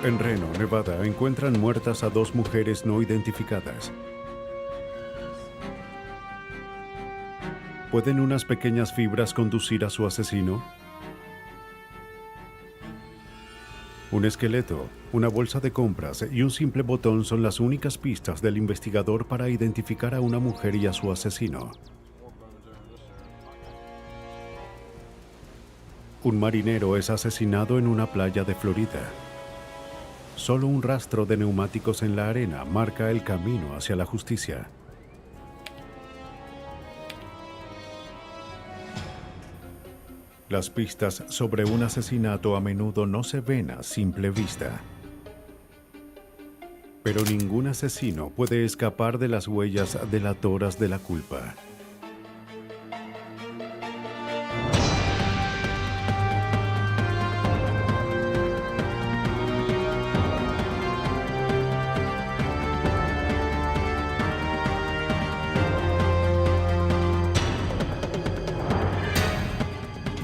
En Reno, Nevada, encuentran muertas a dos mujeres no identificadas. ¿Pueden unas pequeñas fibras conducir a su asesino? Un esqueleto, una bolsa de compras y un simple botón son las únicas pistas del investigador para identificar a una mujer y a su asesino. Un marinero es asesinado en una playa de Florida. Solo un rastro de neumáticos en la arena marca el camino hacia la justicia. Las pistas sobre un asesinato a menudo no se ven a simple vista. Pero ningún asesino puede escapar de las huellas delatoras de la culpa.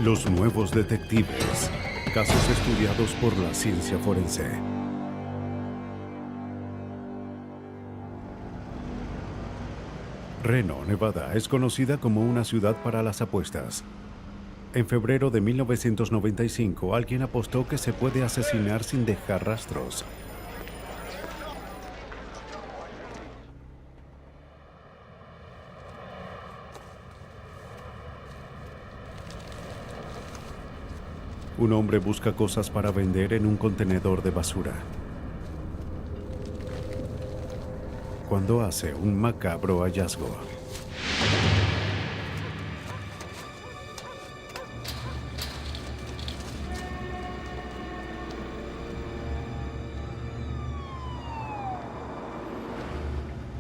Los nuevos detectives. Casos estudiados por la ciencia forense. Reno, Nevada, es conocida como una ciudad para las apuestas. En febrero de 1995, alguien apostó que se puede asesinar sin dejar rastros. Un hombre busca cosas para vender en un contenedor de basura, cuando hace un macabro hallazgo.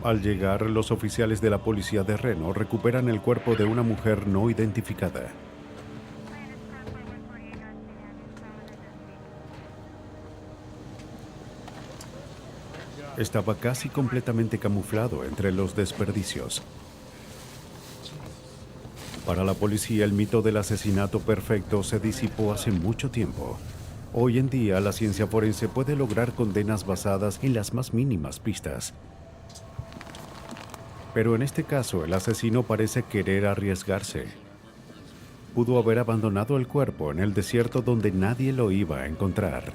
Al llegar, los oficiales de la policía de Reno recuperan el cuerpo de una mujer no identificada. Estaba casi completamente camuflado entre los desperdicios. Para la policía, el mito del asesinato perfecto se disipó hace mucho tiempo. Hoy en día, la ciencia forense puede lograr condenas basadas en las más mínimas pistas. Pero en este caso, el asesino parece querer arriesgarse. Pudo haber abandonado el cuerpo en el desierto donde nadie lo iba a encontrar.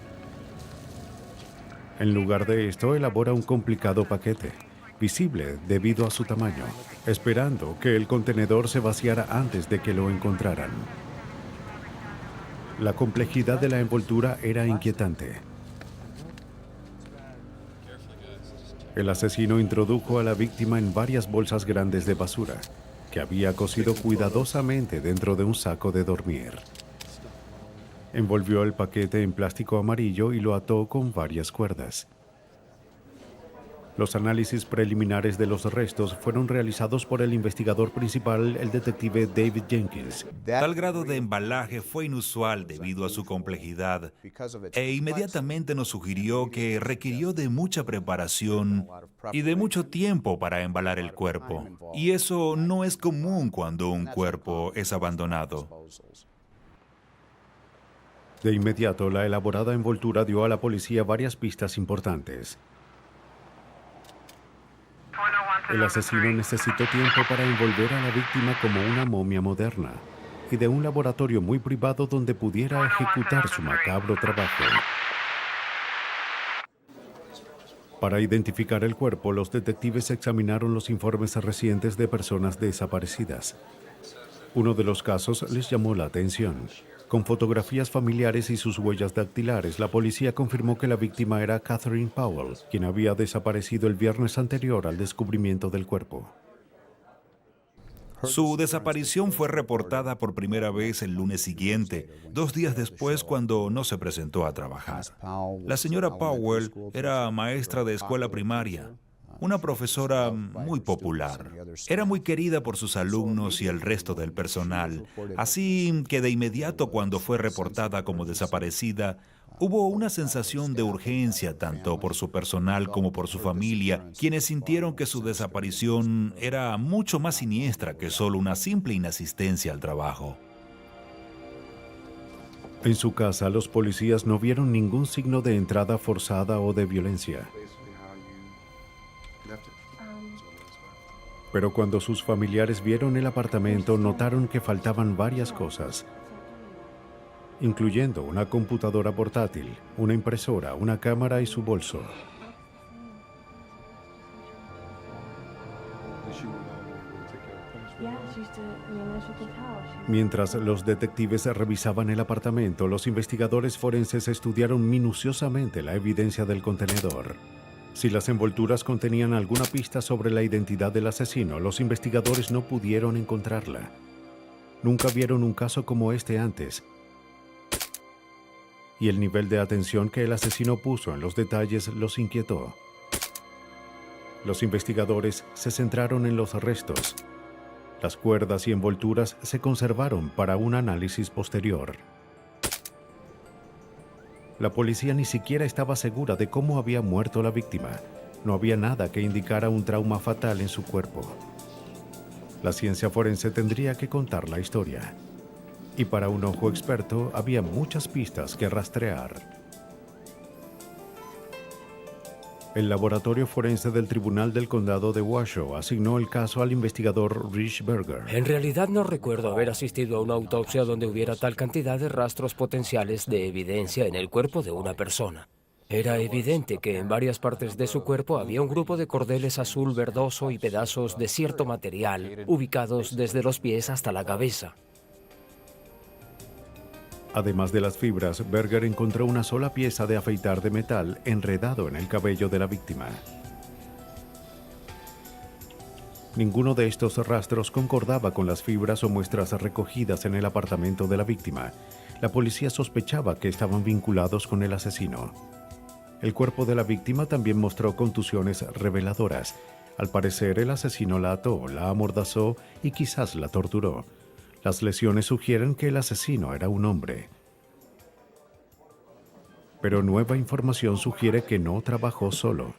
En lugar de esto, elabora un complicado paquete, visible debido a su tamaño, esperando que el contenedor se vaciara antes de que lo encontraran. La complejidad de la envoltura era inquietante. El asesino introdujo a la víctima en varias bolsas grandes de basura, que había cosido cuidadosamente dentro de un saco de dormir. Envolvió el paquete en plástico amarillo y lo ató con varias cuerdas. Los análisis preliminares de los restos fueron realizados por el investigador principal, el detective David Jenkins. Tal grado de embalaje fue inusual debido a su complejidad e inmediatamente nos sugirió que requirió de mucha preparación y de mucho tiempo para embalar el cuerpo. Y eso no es común cuando un cuerpo es abandonado. De inmediato, la elaborada envoltura dio a la policía varias pistas importantes. El asesino necesitó tiempo para envolver a la víctima como una momia moderna y de un laboratorio muy privado donde pudiera ejecutar su macabro trabajo. Para identificar el cuerpo, los detectives examinaron los informes recientes de personas desaparecidas. Uno de los casos les llamó la atención. Con fotografías familiares y sus huellas dactilares, la policía confirmó que la víctima era Catherine Powell, quien había desaparecido el viernes anterior al descubrimiento del cuerpo. Su desaparición fue reportada por primera vez el lunes siguiente, 2 días después cuando no se presentó a trabajar. La señora Powell era maestra de escuela primaria, una profesora muy popular. Era muy querida por sus alumnos y el resto del personal, así que de inmediato cuando fue reportada como desaparecida, hubo una sensación de urgencia tanto por su personal como por su familia, quienes sintieron que su desaparición era mucho más siniestra que solo una simple inasistencia al trabajo. En su casa, los policías no vieron ningún signo de entrada forzada o de violencia. Pero cuando sus familiares vieron el apartamento, notaron que faltaban varias cosas, incluyendo una computadora portátil, una impresora, una cámara y su bolso. Mientras los detectives revisaban el apartamento, los investigadores forenses estudiaron minuciosamente la evidencia del contenedor. Si las envolturas contenían alguna pista sobre la identidad del asesino, los investigadores no pudieron encontrarla. Nunca vieron un caso como este antes. Y el nivel de atención que el asesino puso en los detalles los inquietó. Los investigadores se centraron en los restos. Las cuerdas y envolturas se conservaron para un análisis posterior. La policía ni siquiera estaba segura de cómo había muerto la víctima. No había nada que indicara un trauma fatal en su cuerpo. La ciencia forense tendría que contar la historia. Y para un ojo experto había muchas pistas que rastrear. El laboratorio forense del Tribunal del Condado de Washoe asignó el caso al investigador Rich Berger. En realidad no recuerdo haber asistido a una autopsia donde hubiera tal cantidad de rastros potenciales de evidencia en el cuerpo de una persona. Era evidente que en varias partes de su cuerpo había un grupo de cordeles azul verdoso y pedazos de cierto material ubicados desde los pies hasta la cabeza. Además de las fibras, Berger encontró una sola pieza de afeitar de metal enredado en el cabello de la víctima. Ninguno de estos rastros concordaba con las fibras o muestras recogidas en el apartamento de la víctima. La policía sospechaba que estaban vinculados con el asesino. El cuerpo de la víctima también mostró contusiones reveladoras. Al parecer, el asesino la ató, la amordazó y quizás la torturó. Las lesiones sugieren que el asesino era un hombre. Pero nueva información sugiere que no trabajó solo.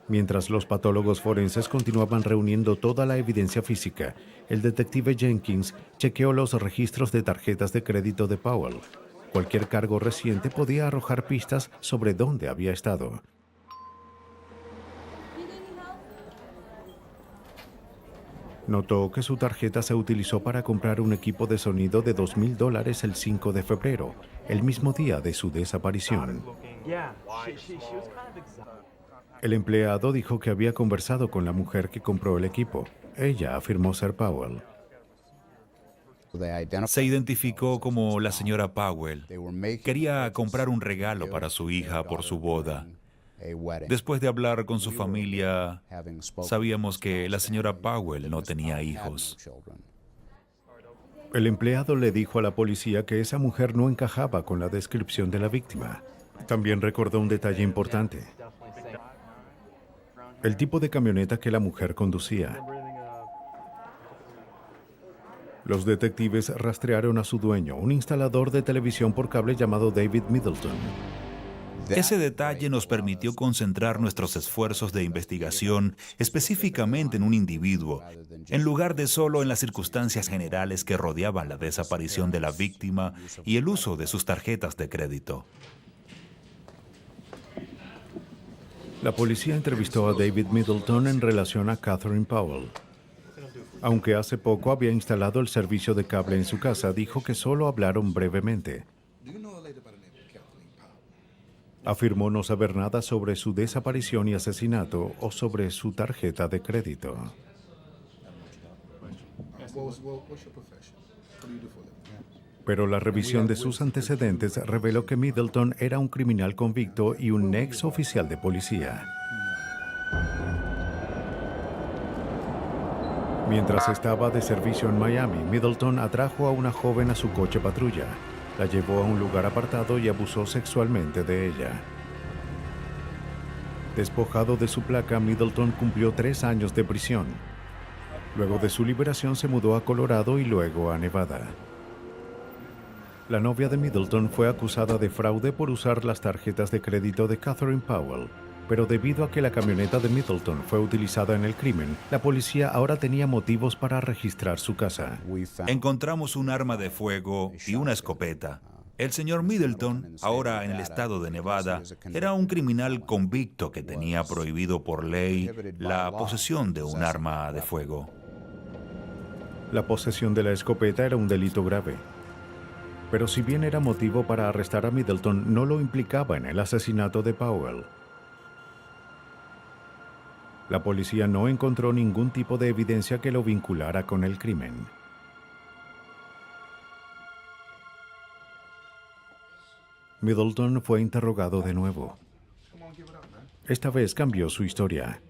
Mientras los patólogos forenses continuaban reuniendo toda la evidencia física, el detective Jenkins chequeó los registros de tarjetas de crédito de Powell. Cualquier cargo reciente podía arrojar pistas sobre dónde había estado. Notó que su tarjeta se utilizó para comprar un equipo de sonido de $2,000 el 5 de febrero, el mismo día de su desaparición. El empleado dijo que había conversado con la mujer que compró el equipo. Ella afirmó ser Powell. Se identificó como la señora Powell. Quería comprar un regalo para su hija por su boda. Después de hablar con su familia, sabíamos que la señora Powell no tenía hijos. El empleado le dijo a la policía que esa mujer no encajaba con la descripción de la víctima. También recordó un detalle importante: el tipo de camioneta que la mujer conducía. Los detectives rastrearon a su dueño, un instalador de televisión por cable llamado David Middleton. Ese detalle nos permitió concentrar nuestros esfuerzos de investigación específicamente en un individuo, en lugar de solo en las circunstancias generales que rodeaban la desaparición de la víctima y el uso de sus tarjetas de crédito. La policía entrevistó a David Middleton en relación a Catherine Powell. Aunque hace poco había instalado el servicio de cable en su casa, dijo que solo hablaron brevemente. Afirmó no saber nada sobre su desaparición y asesinato o sobre su tarjeta de crédito. Pero la revisión de sus antecedentes reveló que Middleton era un criminal convicto y un ex oficial de policía. Mientras estaba de servicio en Miami, Middleton atrajo a una joven a su coche patrulla. La llevó a un lugar apartado y abusó sexualmente de ella. Despojado de su placa, Middleton cumplió 3 años de prisión. Luego de su liberación se mudó a Colorado y luego a Nevada. La novia de Middleton fue acusada de fraude por usar las tarjetas de crédito de Catherine Powell. Pero debido a que la camioneta de Middleton fue utilizada en el crimen, la policía ahora tenía motivos para registrar su casa. Encontramos un arma de fuego y una escopeta. El señor Middleton, ahora en el estado de Nevada, era un criminal convicto que tenía prohibido por ley la posesión de un arma de fuego. La posesión de la escopeta era un delito grave. Pero si bien era motivo para arrestar a Middleton, no lo implicaba en el asesinato de Powell. La policía no encontró ningún tipo de evidencia que lo vinculara con el crimen. Middleton fue interrogado de nuevo. Esta vez cambió su historia.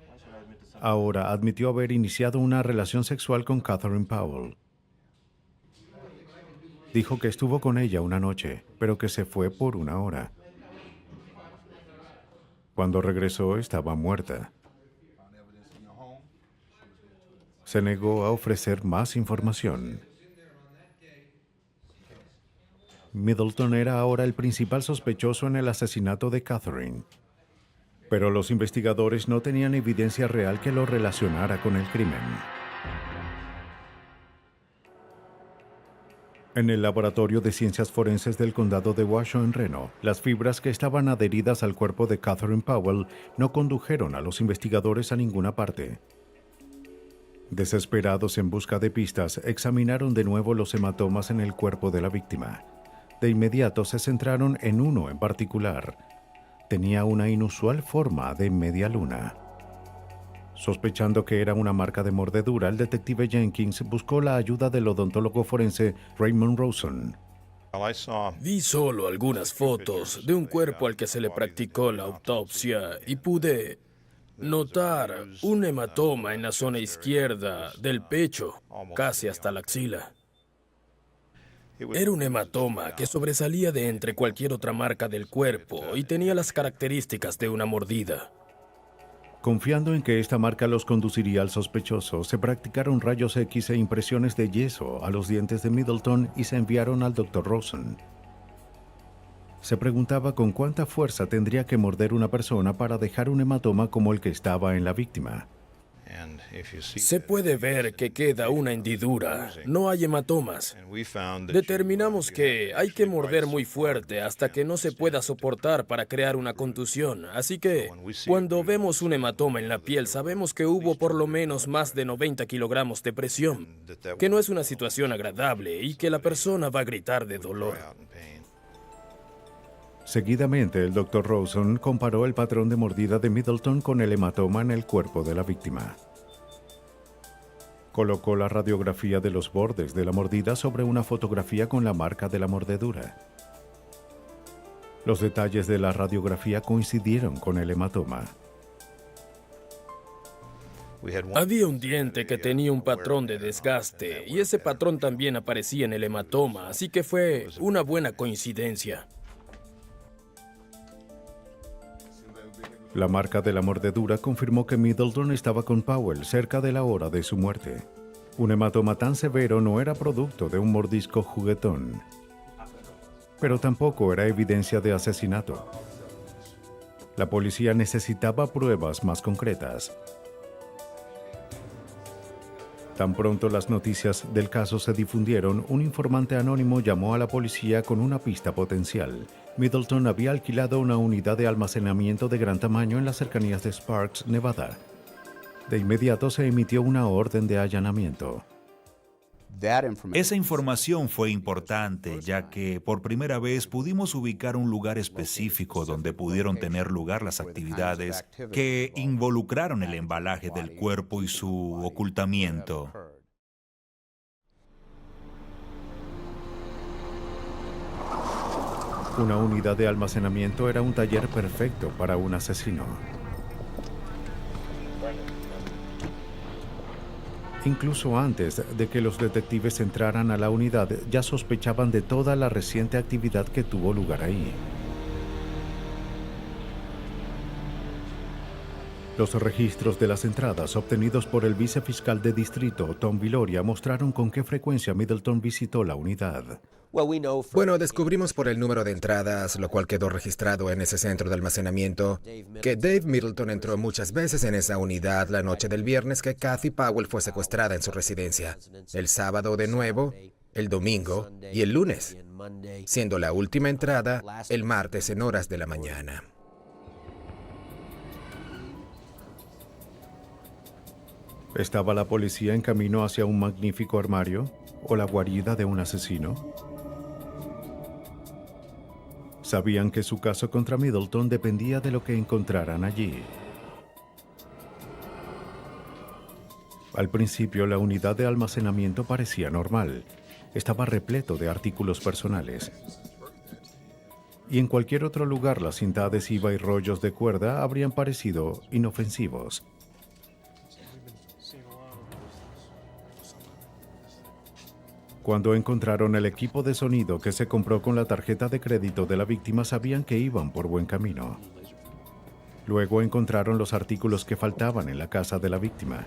Ahora admitió haber iniciado una relación sexual con Catherine Powell. Dijo que estuvo con ella una noche, pero que se fue por una hora. Cuando regresó, estaba muerta. Se negó a ofrecer más información. Middleton era ahora el principal sospechoso en el asesinato de Catherine. Pero los investigadores no tenían evidencia real que lo relacionara con el crimen. En el laboratorio de ciencias forenses del condado de Washoe en Reno, las fibras que estaban adheridas al cuerpo de Catherine Powell no condujeron a los investigadores a ninguna parte. Desesperados en busca de pistas, examinaron de nuevo los hematomas en el cuerpo de la víctima. De inmediato se centraron en uno en particular. Tenía una inusual forma de media luna. Sospechando que era una marca de mordedura, el detective Jenkins buscó la ayuda del odontólogo forense Raymond Rosen. Vi solo algunas fotos de un cuerpo al que se le practicó la autopsia y pude notar un hematoma en la zona izquierda del pecho, casi hasta la axila. Era un hematoma que sobresalía de entre cualquier otra marca del cuerpo y tenía las características de una mordida. Confiando en que esta marca los conduciría al sospechoso, se practicaron rayos X e impresiones de yeso a los dientes de Middleton y se enviaron al Dr. Rosen. Se preguntaba con cuánta fuerza tendría que morder una persona para dejar un hematoma como el que estaba en la víctima. Se puede ver que queda una hendidura, no hay hematomas. Determinamos que hay que morder muy fuerte hasta que no se pueda soportar para crear una contusión. Así que, cuando vemos un hematoma en la piel, sabemos que hubo por lo menos más de 90 kilogramos de presión, que no es una situación agradable y que la persona va a gritar de dolor. Seguidamente, el Dr. Rosen comparó el patrón de mordida de Middleton con el hematoma en el cuerpo de la víctima. Colocó la radiografía de los bordes de la mordida sobre una fotografía con la marca de la mordedura. Los detalles de la radiografía coincidieron con el hematoma. Había un diente que tenía un patrón de desgaste y ese patrón también aparecía en el hematoma, así que fue una buena coincidencia. La marca de la mordedura confirmó que Middleton estaba con Powell cerca de la hora de su muerte. Un hematoma tan severo no era producto de un mordisco juguetón, pero tampoco era evidencia de asesinato. La policía necesitaba pruebas más concretas. Tan pronto las noticias del caso se difundieron, un informante anónimo llamó a la policía con una pista potencial. Middleton había alquilado una unidad de almacenamiento de gran tamaño en las cercanías de Sparks, Nevada. De inmediato se emitió una orden de allanamiento. Esa información fue importante, ya que por primera vez pudimos ubicar un lugar específico donde pudieron tener lugar las actividades que involucraron el embalaje del cuerpo y su ocultamiento. Una unidad de almacenamiento era un taller perfecto para un asesino. Incluso antes de que los detectives entraran a la unidad, ya sospechaban de toda la reciente actividad que tuvo lugar ahí. Los registros de las entradas obtenidos por el vicefiscal de distrito, Tom Viloria, mostraron con qué frecuencia Middleton visitó la unidad. Bueno, descubrimos por el número de entradas, lo cual quedó registrado en ese centro de almacenamiento, que Dave Middleton entró muchas veces en esa unidad la noche del viernes que Kathy Powell fue secuestrada en su residencia. El sábado de nuevo, el domingo y el lunes, siendo la última entrada el martes en horas de la mañana. ¿Estaba la policía en camino hacia un magnífico armario o la guarida de un asesino? Sabían que su caso contra Middleton dependía de lo que encontraran allí. Al principio, la unidad de almacenamiento parecía normal. Estaba repleto de artículos personales. Y en cualquier otro lugar, la cinta adhesiva y rollos de cuerda habrían parecido inofensivos. Cuando encontraron el equipo de sonido que se compró con la tarjeta de crédito de la víctima, sabían que iban por buen camino. Luego encontraron los artículos que faltaban en la casa de la víctima.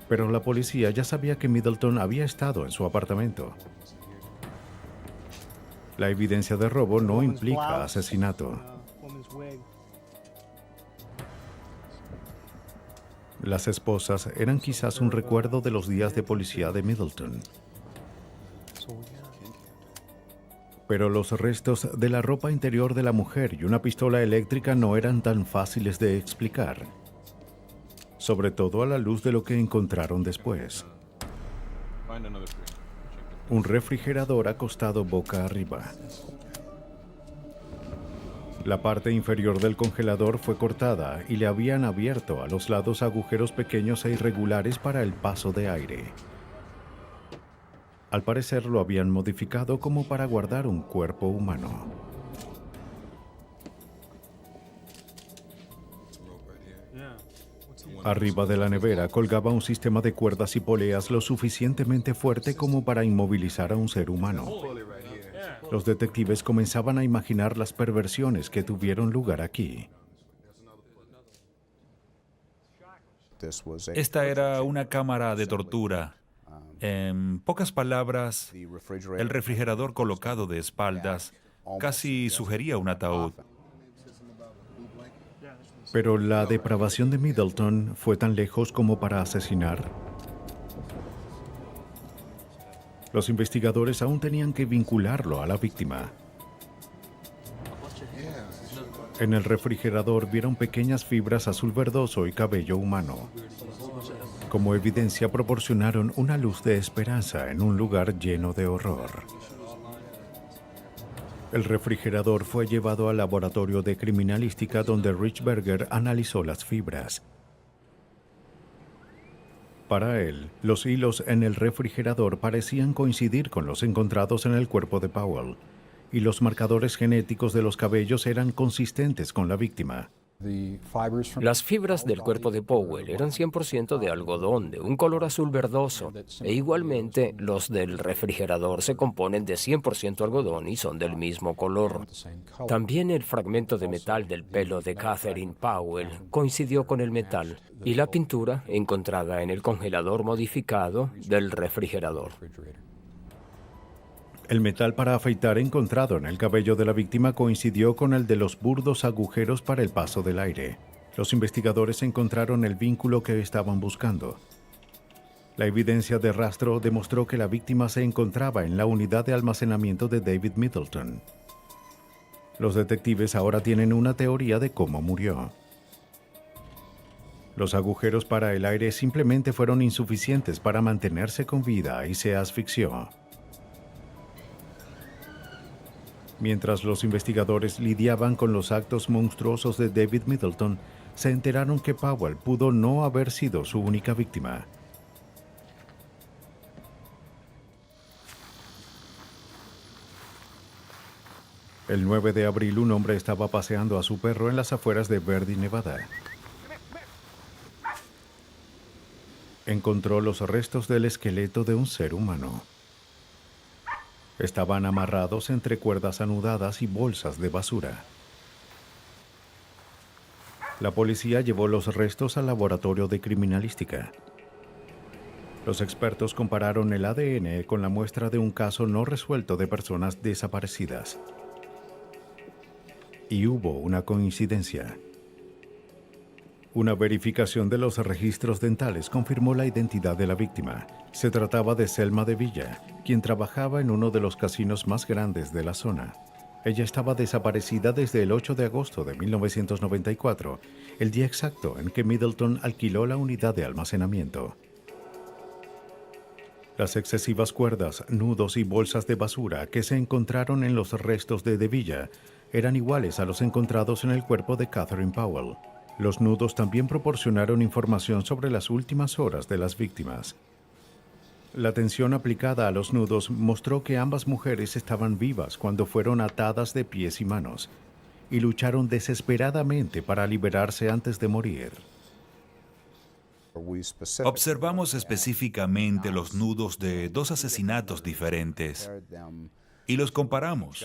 Pero la policía ya sabía que Middleton había estado en su apartamento. La evidencia de robo no implica asesinato. Las esposas eran quizás un recuerdo de los días de policía de Middleton. Pero los restos de la ropa interior de la mujer y una pistola eléctrica no eran tan fáciles de explicar, sobre todo a la luz de lo que encontraron después. Un refrigerador acostado boca arriba. La parte inferior del congelador fue cortada y le habían abierto a los lados agujeros pequeños e irregulares para el paso de aire. Al parecer lo habían modificado como para guardar un cuerpo humano. Arriba de la nevera colgaba un sistema de cuerdas y poleas lo suficientemente fuerte como para inmovilizar a un ser humano. Los detectives comenzaban a imaginar las perversiones que tuvieron lugar aquí. Esta era una cámara de tortura. En pocas palabras, el refrigerador colocado de espaldas casi sugería un ataúd. Pero la depravación de Middleton fue tan lejos como para asesinar. Los investigadores aún tenían que vincularlo a la víctima. En el refrigerador vieron pequeñas fibras azul verdoso y cabello humano. Como evidencia, proporcionaron una luz de esperanza en un lugar lleno de horror. El refrigerador fue llevado al laboratorio de criminalística donde Rich Berger analizó las fibras. Para él, los hilos en el refrigerador parecían coincidir con los encontrados en el cuerpo de Powell, y los marcadores genéticos de los cabellos eran consistentes con la víctima. Las fibras del cuerpo de Powell eran 100% de algodón, de un color azul verdoso, e igualmente los del refrigerador se componen de 100% algodón y son del mismo color. También el fragmento de metal del pelo de Catherine Powell coincidió con el metal y la pintura encontrada en el congelador modificado del refrigerador. El metal para afeitar encontrado en el cabello de la víctima coincidió con el de los burdos agujeros para el paso del aire. Los investigadores encontraron el vínculo que estaban buscando. La evidencia de rastro demostró que la víctima se encontraba en la unidad de almacenamiento de David Middleton. Los detectives ahora tienen una teoría de cómo murió. Los agujeros para el aire simplemente fueron insuficientes para mantenerse con vida y se asfixió. Mientras los investigadores lidiaban con los actos monstruosos de David Middleton, se enteraron que Powell pudo no haber sido su única víctima. El 9 de abril, un hombre estaba paseando a su perro en las afueras de Verdi, Nevada. Encontró los restos del esqueleto de un ser humano. Estaban amarrados entre cuerdas anudadas y bolsas de basura. La policía llevó los restos al laboratorio de criminalística. Los expertos compararon el ADN con la muestra de un caso no resuelto de personas desaparecidas. Y hubo una coincidencia. Una verificación de los registros dentales confirmó la identidad de la víctima. Se trataba de Selma de Villa, quien trabajaba en uno de los casinos más grandes de la zona. Ella estaba desaparecida desde el 8 de agosto de 1994, el día exacto en que Middleton alquiló la unidad de almacenamiento. Las excesivas cuerdas, nudos y bolsas de basura que se encontraron en los restos de Villa eran iguales a los encontrados en el cuerpo de Catherine Powell. Los nudos también proporcionaron información sobre las últimas horas de las víctimas. La tensión aplicada a los nudos mostró que ambas mujeres estaban vivas cuando fueron atadas de pies y manos y lucharon desesperadamente para liberarse antes de morir. Observamos específicamente los nudos de dos asesinatos diferentes y los comparamos,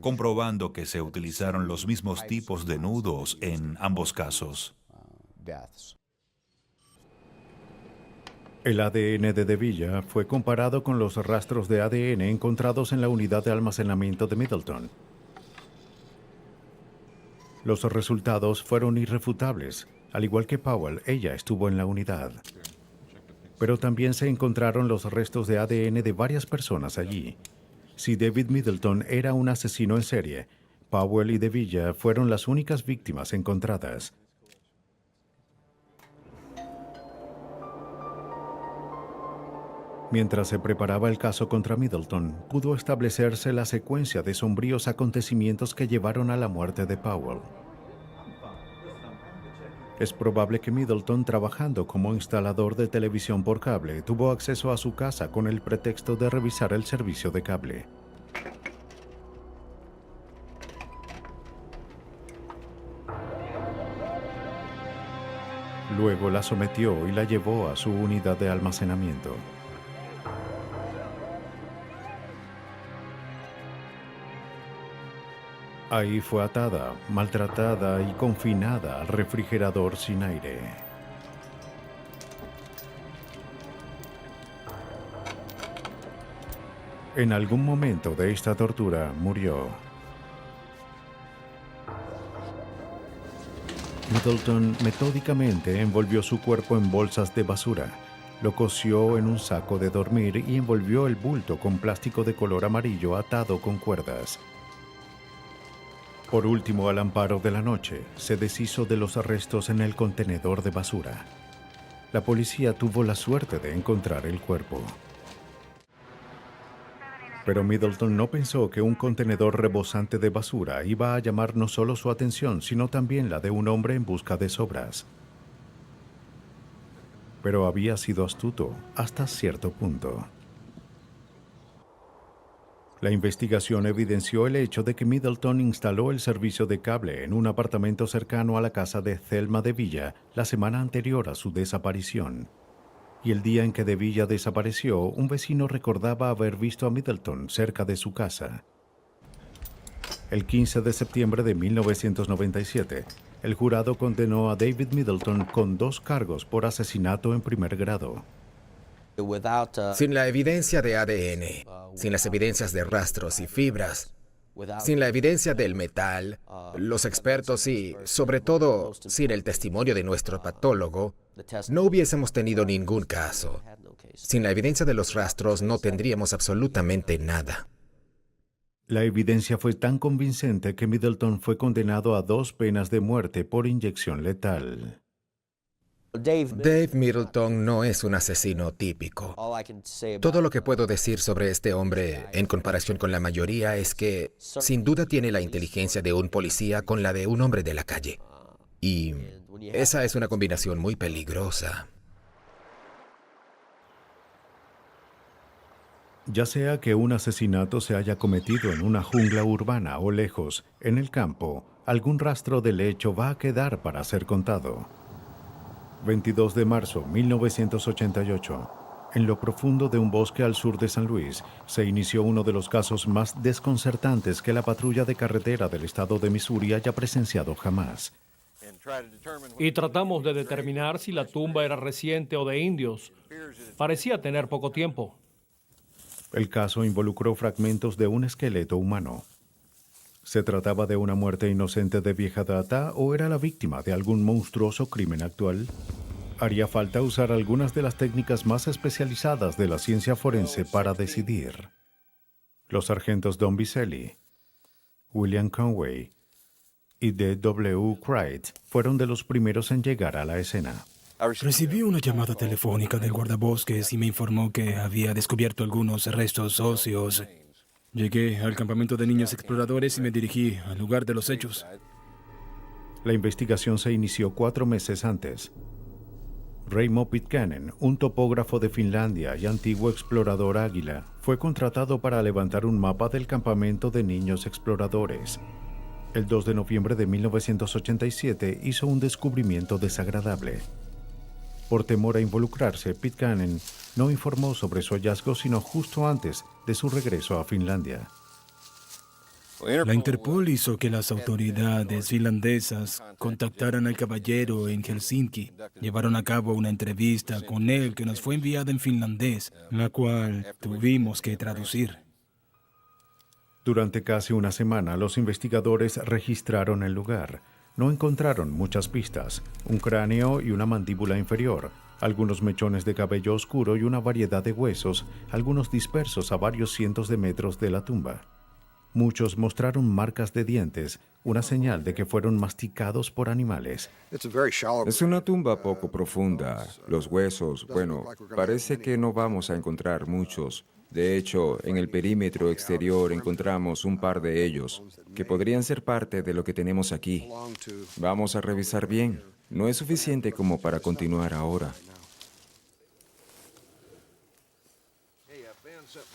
comprobando que se utilizaron los mismos tipos de nudos en ambos casos. El ADN de Villa fue comparado con los rastros de ADN encontrados en la unidad de almacenamiento de Middleton. Los resultados fueron irrefutables. Al igual que Powell, ella estuvo en la unidad. Pero también se encontraron los restos de ADN de varias personas allí. Si David Middleton era un asesino en serie, Powell y de Villa fueron las únicas víctimas encontradas. Mientras se preparaba el caso contra Middleton, pudo establecerse la secuencia de sombríos acontecimientos que llevaron a la muerte de Powell. Es probable que Middleton, trabajando como instalador de televisión por cable, tuvo acceso a su casa con el pretexto de revisar el servicio de cable. Luego la sometió y la llevó a su unidad de almacenamiento. Ahí fue atada, maltratada y confinada al refrigerador sin aire. En algún momento de esta tortura murió. Middleton metódicamente envolvió su cuerpo en bolsas de basura, lo cosió en un saco de dormir y envolvió el bulto con plástico de color amarillo atado con cuerdas. Por último, al amparo de la noche, se deshizo de los restos en el contenedor de basura. La policía tuvo la suerte de encontrar el cuerpo. Pero Middleton no pensó que un contenedor rebosante de basura iba a llamar no solo su atención, sino también la de un hombre en busca de sobras. Pero había sido astuto hasta cierto punto. La investigación evidenció el hecho de que Middleton instaló el servicio de cable en un apartamento cercano a la casa de Selma de Villa la semana anterior a su desaparición. Y el día en que de Villa desapareció, un vecino recordaba haber visto a Middleton cerca de su casa. El 15 de septiembre de 1997, el jurado condenó a David Middleton con 2 cargos por asesinato en primer grado. Sin la evidencia de ADN, sin las evidencias de rastros y fibras, sin la evidencia del metal, los expertos y, sobre todo, sin el testimonio de nuestro patólogo, no hubiésemos tenido ningún caso. Sin la evidencia de los rastros no tendríamos absolutamente nada. La evidencia fue tan convincente que Middleton fue condenado a 2 penas de muerte por inyección letal. Dave Middleton no es un asesino típico. Todo lo que puedo decir sobre este hombre, en comparación con la mayoría, es que sin duda tiene la inteligencia de un policía con la de un hombre de la calle. Y esa es una combinación muy peligrosa. Ya sea que un asesinato se haya cometido en una jungla urbana o lejos, en el campo, algún rastro del hecho va a quedar para ser contado. 22 de marzo de 1988. En lo profundo de un bosque al sur de San Luis, se inició uno de los casos más desconcertantes que la patrulla de carretera del estado de Missouri haya presenciado jamás. y tratamos de determinar si la tumba era reciente o de indios. Parecía tener poco tiempo. El caso involucró fragmentos de un esqueleto humano. ¿Se trataba de una muerte inocente de vieja data o era la víctima de algún monstruoso crimen actual? Haría falta usar algunas de las técnicas más especializadas de la ciencia forense para decidir. Los sargentos Don Biselli, William Conway y D.W. Cricht fueron de los primeros en llegar a la escena. Recibí una llamada telefónica del guardabosques y me informó que había descubierto algunos restos óseos. Llegué al campamento de niños exploradores y me dirigí al lugar de los hechos. La investigación se inició 4 meses antes. Raimo Pitkänen, un topógrafo de Finlandia y antiguo explorador águila, fue contratado para levantar un mapa del campamento de niños exploradores. El 2 de noviembre de 1987 hizo un descubrimiento desagradable. Por temor a involucrarse, Pitkänen no informó sobre su hallazgo sino justo antes de su regreso a Finlandia. La Interpol hizo que las autoridades finlandesas contactaran al caballero en Helsinki. Llevaron a cabo una entrevista con él que nos fue enviada en finlandés, la cual tuvimos que traducir. Durante casi una semana, los investigadores registraron el lugar. No encontraron muchas pistas, un cráneo y una mandíbula inferior, algunos mechones de cabello oscuro y una variedad de huesos, algunos dispersos a varios cientos de metros de la tumba. Muchos mostraron marcas de dientes, una señal de que fueron masticados por animales. Es una tumba poco profunda. Los huesos, bueno, parece que no vamos a encontrar muchos. De hecho, en el perímetro exterior encontramos un par de ellos, que podrían ser parte de lo que tenemos aquí. Vamos a revisar bien. No es suficiente como para continuar ahora.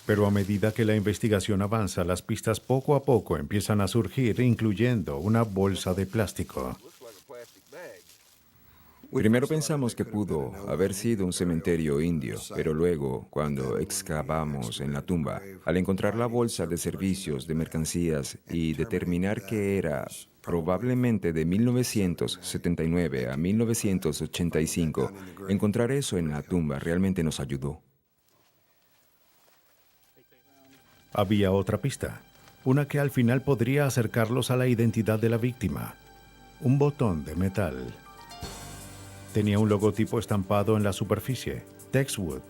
Pero a medida que la investigación avanza, las pistas poco a poco empiezan a surgir, incluyendo una bolsa de plástico. Primero pensamos que pudo haber sido un cementerio indio, pero luego, cuando excavamos en la tumba, al encontrar la bolsa de servicios de mercancías y determinar que era probablemente de 1979 a 1985, encontrar eso en la tumba realmente nos ayudó. Había otra pista, una que al final podría acercarlos a la identidad de la víctima. Un botón de metal. Tenía un logotipo estampado en la superficie, Texwood.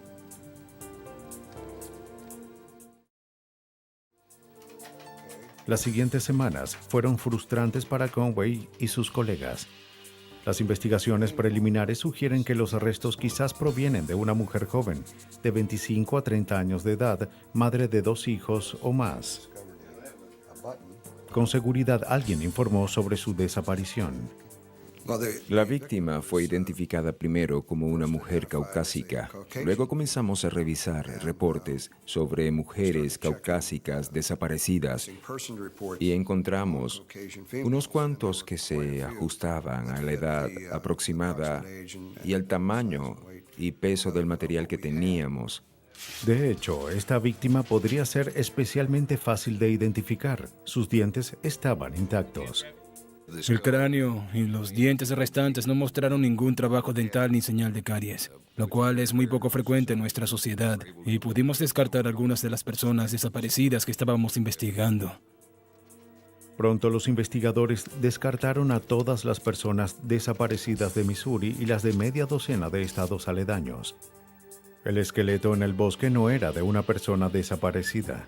Las siguientes semanas fueron frustrantes para Conway y sus colegas. Las investigaciones preliminares sugieren que los restos quizás provienen de una mujer joven, de 25 a 30 años de edad, madre de 2 hijos o más. Con seguridad alguien informó sobre su desaparición. La víctima fue identificada primero como una mujer caucásica. Luego comenzamos a revisar reportes sobre mujeres caucásicas desaparecidas y encontramos unos cuantos que se ajustaban a la edad aproximada y al tamaño y peso del material que teníamos. De hecho, esta víctima podría ser especialmente fácil de identificar. Sus dientes estaban intactos. El cráneo y los dientes restantes no mostraron ningún trabajo dental ni señal de caries, lo cual es muy poco frecuente en nuestra sociedad, y pudimos descartar algunas de las personas desaparecidas que estábamos investigando. Pronto los investigadores descartaron a todas las personas desaparecidas de Missouri y las de media docena de estados aledaños. El esqueleto en el bosque no era de una persona desaparecida,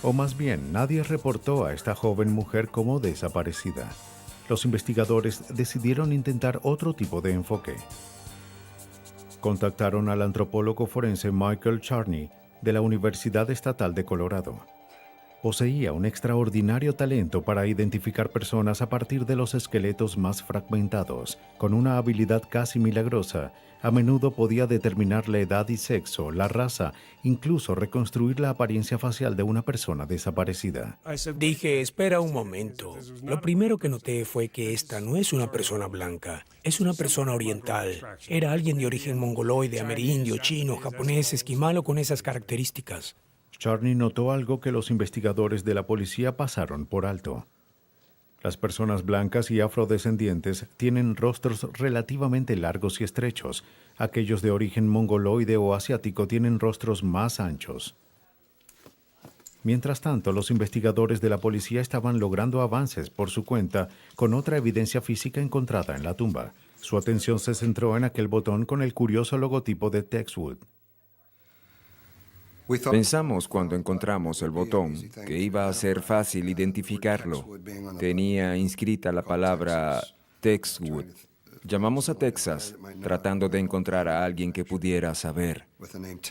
o más bien nadie reportó a esta joven mujer como desaparecida. Los investigadores decidieron intentar otro tipo de enfoque. Contactaron al antropólogo forense Michael Charney de la Universidad Estatal de Colorado. Poseía un extraordinario talento para identificar personas a partir de los esqueletos más fragmentados. Con una habilidad casi milagrosa, a menudo podía determinar la edad y sexo, la raza, incluso reconstruir la apariencia facial de una persona desaparecida. Dije, espera un momento. Lo primero que noté fue que esta no es una persona blanca, es una persona oriental. Era alguien de origen mongoloide, amerindio, chino, japonés, esquimal o con esas características. Charney notó algo que los investigadores de la policía pasaron por alto. Las personas blancas y afrodescendientes tienen rostros relativamente largos y estrechos. Aquellos de origen mongoloide o asiático tienen rostros más anchos. Mientras tanto, los investigadores de la policía estaban logrando avances por su cuenta con otra evidencia física encontrada en la tumba. Su atención se centró en aquel botón con el curioso logotipo de Texwood. Pensamos cuando encontramos el botón que iba a ser fácil identificarlo. Tenía inscrita la palabra Texwood. Llamamos a Texas, tratando de encontrar a alguien que pudiera saber.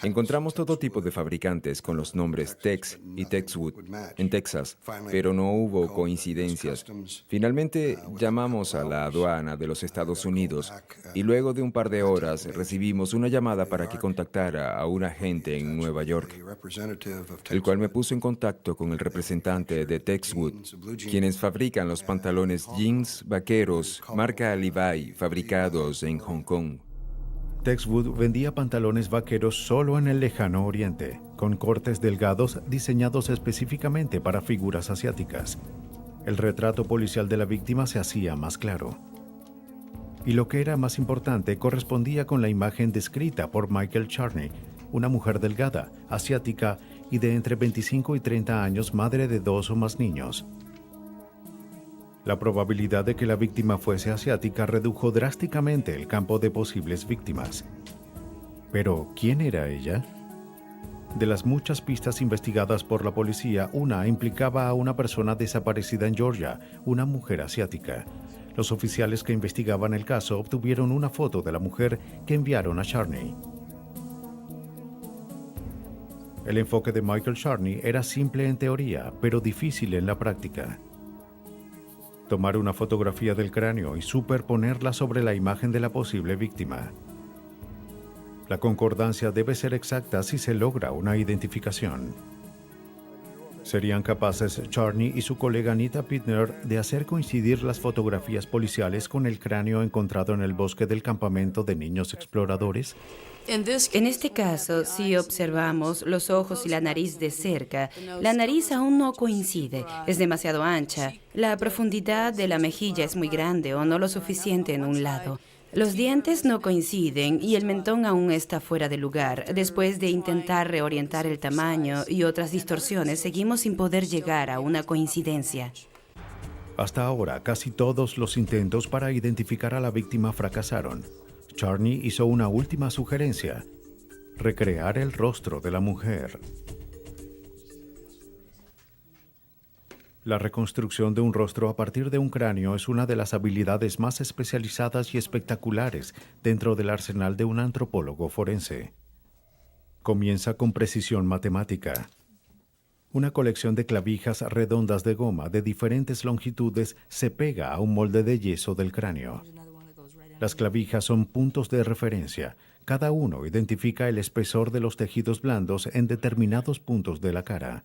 Encontramos todo tipo de fabricantes con los nombres Tex y Texwood en Texas, pero no hubo coincidencias. Finalmente llamamos a la aduana de los Estados Unidos y luego de un par de horas recibimos una llamada para que contactara a un agente en Nueva York, el cual me puso en contacto con el representante de Texwood, quienes fabrican los pantalones jeans vaqueros marca Levi fabricados en Hong Kong. Texwood vendía pantalones vaqueros solo en el lejano oriente, con cortes delgados diseñados específicamente para figuras asiáticas. El retrato policial de la víctima se hacía más claro. Y lo que era más importante, correspondía con la imagen descrita por Michael Charney, una mujer delgada, asiática y de entre 25 y 30 años, madre de 2 o más niños. La probabilidad de que la víctima fuese asiática redujo drásticamente el campo de posibles víctimas. Pero, ¿quién era ella? De las muchas pistas investigadas por la policía, una implicaba a una persona desaparecida en Georgia, una mujer asiática. Los oficiales que investigaban el caso obtuvieron una foto de la mujer que enviaron a Charney. El enfoque de Michael Charney era simple en teoría, pero difícil en la práctica. Tomar una fotografía del cráneo y superponerla sobre la imagen de la posible víctima. La concordancia debe ser exacta si se logra una identificación. ¿Serían capaces Charney y su colega Anita Pitner de hacer coincidir las fotografías policiales con el cráneo encontrado en el bosque del campamento de niños exploradores? En este caso, si observamos los ojos y la nariz de cerca, la nariz aún no coincide, es demasiado ancha. La profundidad de la mejilla es muy grande o no lo suficiente en un lado. Los dientes no coinciden y el mentón aún está fuera de lugar. Después de intentar reorientar el tamaño y otras distorsiones, seguimos sin poder llegar a una coincidencia. Hasta ahora, casi todos los intentos para identificar a la víctima fracasaron. Charney hizo una última sugerencia: recrear el rostro de la mujer. La reconstrucción de un rostro a partir de un cráneo es una de las habilidades más especializadas y espectaculares dentro del arsenal de un antropólogo forense. Comienza con precisión matemática. Una colección de clavijas redondas de goma de diferentes longitudes se pega a un molde de yeso del cráneo. Las clavijas son puntos de referencia. Cada uno identifica el espesor de los tejidos blandos en determinados puntos de la cara.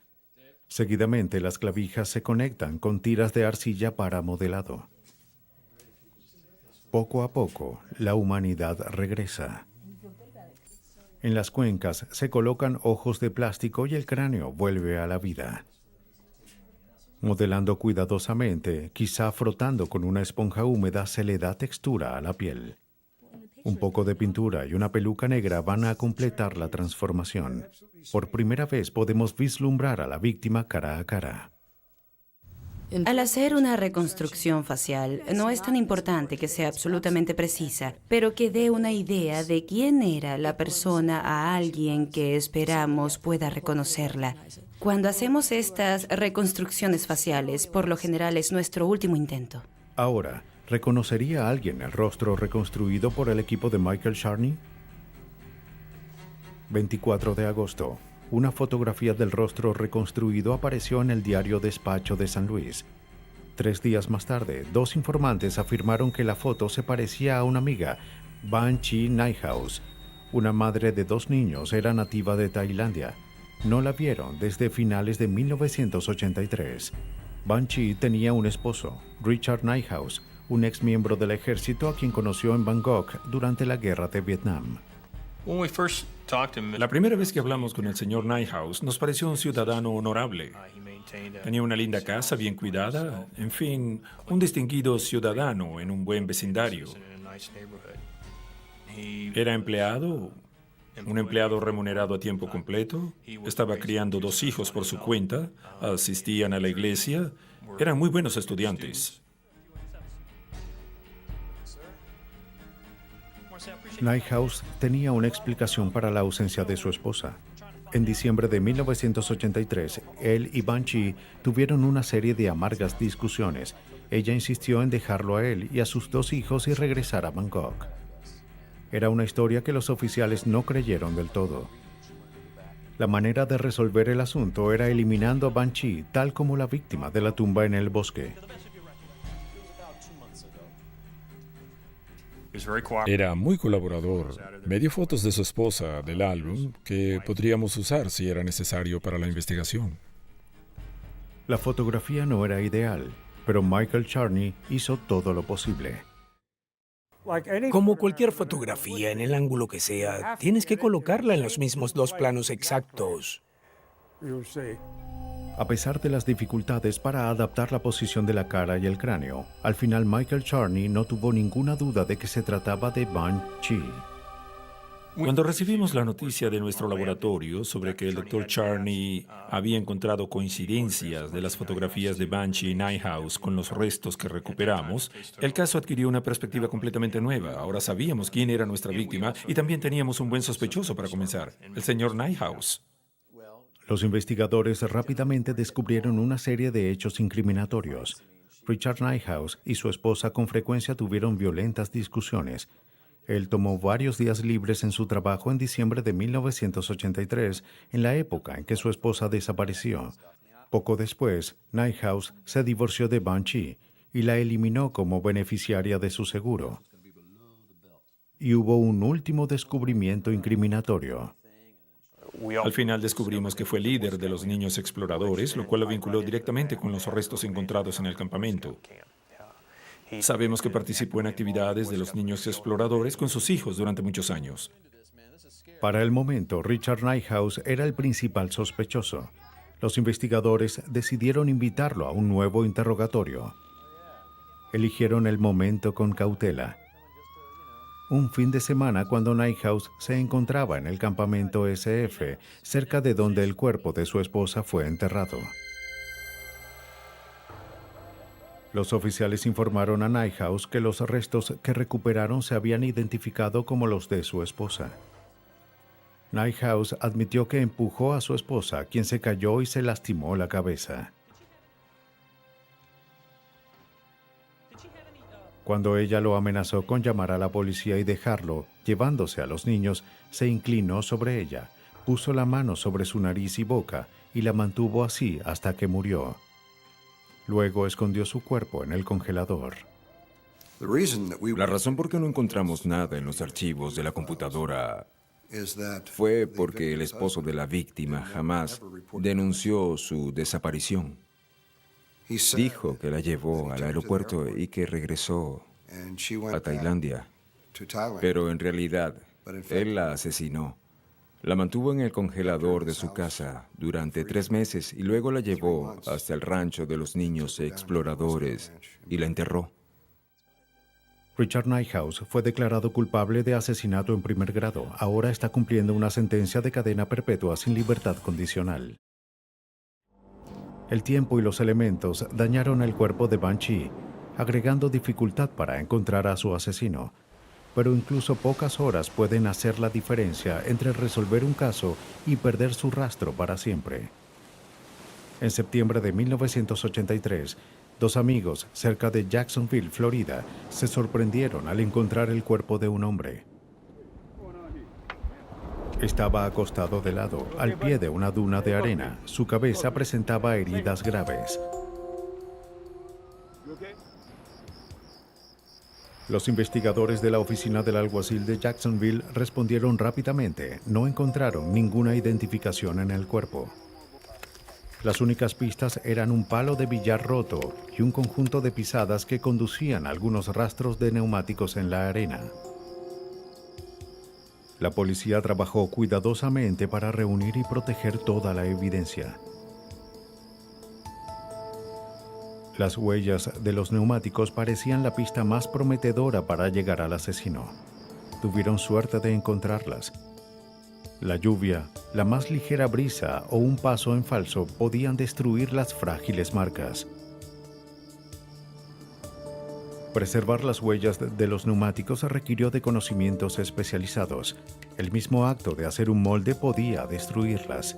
Seguidamente, las clavijas se conectan con tiras de arcilla para modelado. Poco a poco, la humanidad regresa. En las cuencas se colocan ojos de plástico y el cráneo vuelve a la vida. Modelando cuidadosamente, quizá frotando con una esponja húmeda, se le da textura a la piel. Un poco de pintura y una peluca negra van a completar la transformación. Por primera vez podemos vislumbrar a la víctima cara a cara. Al hacer una reconstrucción facial, no es tan importante que sea absolutamente precisa, pero que dé una idea de quién era la persona a alguien que esperamos pueda reconocerla. Cuando hacemos estas reconstrucciones faciales, por lo general es nuestro último intento. Ahora, ¿reconocería a alguien el rostro reconstruido por el equipo de Michael Charney? 24 de agosto. Una fotografía del rostro reconstruido apareció en el diario Despacho de San Luis. 3 días más tarde, 2 informantes afirmaron que la foto se parecía a una amiga, Ban Chi Naihaus. Una madre de 2 niños, era nativa de Tailandia. No la vieron desde finales de 1983. Ban Chi tenía un esposo, Richard Naihaus, un ex miembro del ejército a quien conoció en Bangkok durante la guerra de Vietnam. La primera vez que hablamos con el señor Nighthouse, nos pareció un ciudadano honorable. Tenía una linda casa, bien cuidada, en fin, un distinguido ciudadano en un buen vecindario. Era empleado, un empleado remunerado a tiempo completo, estaba criando 2 hijos por su cuenta, asistían a la iglesia, eran muy buenos estudiantes. Nighthouse tenía una explicación para la ausencia de su esposa. En diciembre de 1983, él y Banshee tuvieron una serie de amargas discusiones. Ella insistió en dejarlo a él y a sus 2 hijos y regresar a Bangkok. Era una historia que los oficiales no creyeron del todo. La manera de resolver el asunto era eliminando a Banshee tal como la víctima de la tumba en el bosque. Era muy colaborador. Me dio fotos de su esposa del álbum que podríamos usar si era necesario para la investigación. La fotografía no era ideal, pero Michael Charney hizo todo lo posible. Como cualquier fotografía, en el ángulo que sea, tienes que colocarla en los mismos 2 planos exactos. A pesar de las dificultades para adaptar la posición de la cara y el cráneo, al final Michael Charney no tuvo ninguna duda de que se trataba de Banshee. Cuando recibimos la noticia de nuestro laboratorio sobre que el Dr. Charney había encontrado coincidencias de las fotografías de Banshee y Nighthouse con los restos que recuperamos, el caso adquirió una perspectiva completamente nueva. Ahora sabíamos quién era nuestra víctima y también teníamos un buen sospechoso para comenzar, el señor Nighthouse. Los investigadores rápidamente descubrieron una serie de hechos incriminatorios. Richard Nighthouse y su esposa con frecuencia tuvieron violentas discusiones. Él tomó varios días libres en su trabajo en diciembre de 1983, en la época en que su esposa desapareció. Poco después, Nighthouse se divorció de Banshee y la eliminó como beneficiaria de su seguro. Y hubo un último descubrimiento incriminatorio. Al final descubrimos que fue líder de los niños exploradores, lo cual lo vinculó directamente con los restos encontrados en el campamento. Sabemos que participó en actividades de los niños exploradores con sus hijos durante muchos años. Para el momento, Richard Nighthouse era el principal sospechoso. Los investigadores decidieron invitarlo a un nuevo interrogatorio. Eligieron el momento con cautela. Un fin de semana cuando Nighthouse se encontraba en el campamento SF, cerca de donde el cuerpo de su esposa fue enterrado. Los oficiales informaron a Nighthouse que los restos que recuperaron se habían identificado como los de su esposa. Nighthouse admitió que empujó a su esposa, quien se cayó y se lastimó la cabeza. Cuando ella lo amenazó con llamar a la policía y dejarlo, llevándose a los niños, se inclinó sobre ella, puso la mano sobre su nariz y boca y la mantuvo así hasta que murió. Luego escondió su cuerpo en el congelador. La razón por qué no encontramos nada en los archivos de la computadora fue porque el esposo de la víctima jamás denunció su desaparición. Dijo que la llevó al aeropuerto y que regresó a Tailandia, pero en realidad él la asesinó. La mantuvo en el congelador de su casa durante 3 meses y luego la llevó hasta el rancho de los niños exploradores y la enterró. Richard Nighthouse fue declarado culpable de asesinato en primer grado. Ahora está cumpliendo una sentencia de cadena perpetua sin libertad condicional. El tiempo y los elementos dañaron el cuerpo de Banshee, agregando dificultad para encontrar a su asesino. Pero incluso pocas horas pueden hacer la diferencia entre resolver un caso y perder su rastro para siempre. En septiembre de 1983, 2 amigos cerca de Jacksonville, Florida, se sorprendieron al encontrar el cuerpo de un hombre. Estaba acostado de lado, al pie de una duna de arena. Su cabeza presentaba heridas graves. Los investigadores de la oficina del alguacil de Jacksonville respondieron rápidamente. No encontraron ninguna identificación en el cuerpo. Las únicas pistas eran un palo de billar roto y un conjunto de pisadas que conducían a algunos rastros de neumáticos en la arena. La policía trabajó cuidadosamente para reunir y proteger toda la evidencia. Las huellas de los neumáticos parecían la pista más prometedora para llegar al asesino. Tuvieron suerte de encontrarlas. La lluvia, la más ligera brisa o un paso en falso podían destruir las frágiles marcas. Preservar las huellas de los neumáticos requirió de conocimientos especializados. El mismo acto de hacer un molde podía destruirlas.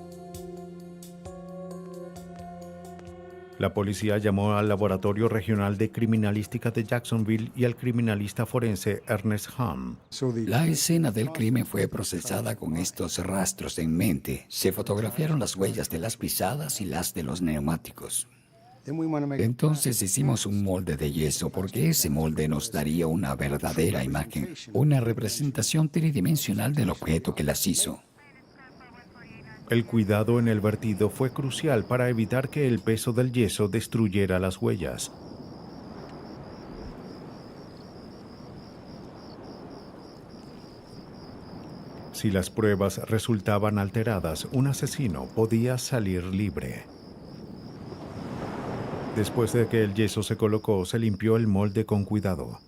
La policía llamó al Laboratorio Regional de Criminalística de Jacksonville y al criminalista forense Ernest Hamm. La escena del crimen fue procesada con estos rastros en mente. Se fotografiaron las huellas de las pisadas y las de los neumáticos. Entonces hicimos un molde de yeso porque ese molde nos daría una verdadera imagen, una representación tridimensional del objeto que las hizo. El cuidado en el vertido fue crucial para evitar que el peso del yeso destruyera las huellas. Si las pruebas resultaban alteradas, un asesino podía salir libre. Después de que el yeso se colocó, se limpió el molde con cuidado.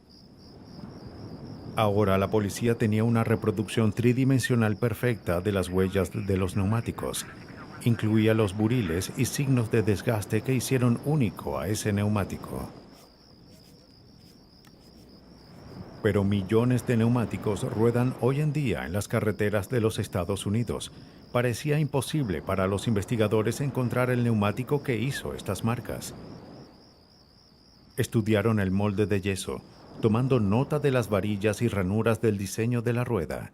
Ahora la policía tenía una reproducción tridimensional perfecta de las huellas de los neumáticos. Incluía los buriles y signos de desgaste que hicieron único a ese neumático. Pero millones de neumáticos ruedan hoy en día en las carreteras de los Estados Unidos. Parecía imposible para los investigadores encontrar el neumático que hizo estas marcas. Estudiaron el molde de yeso, tomando nota de las varillas y ranuras del diseño de la rueda.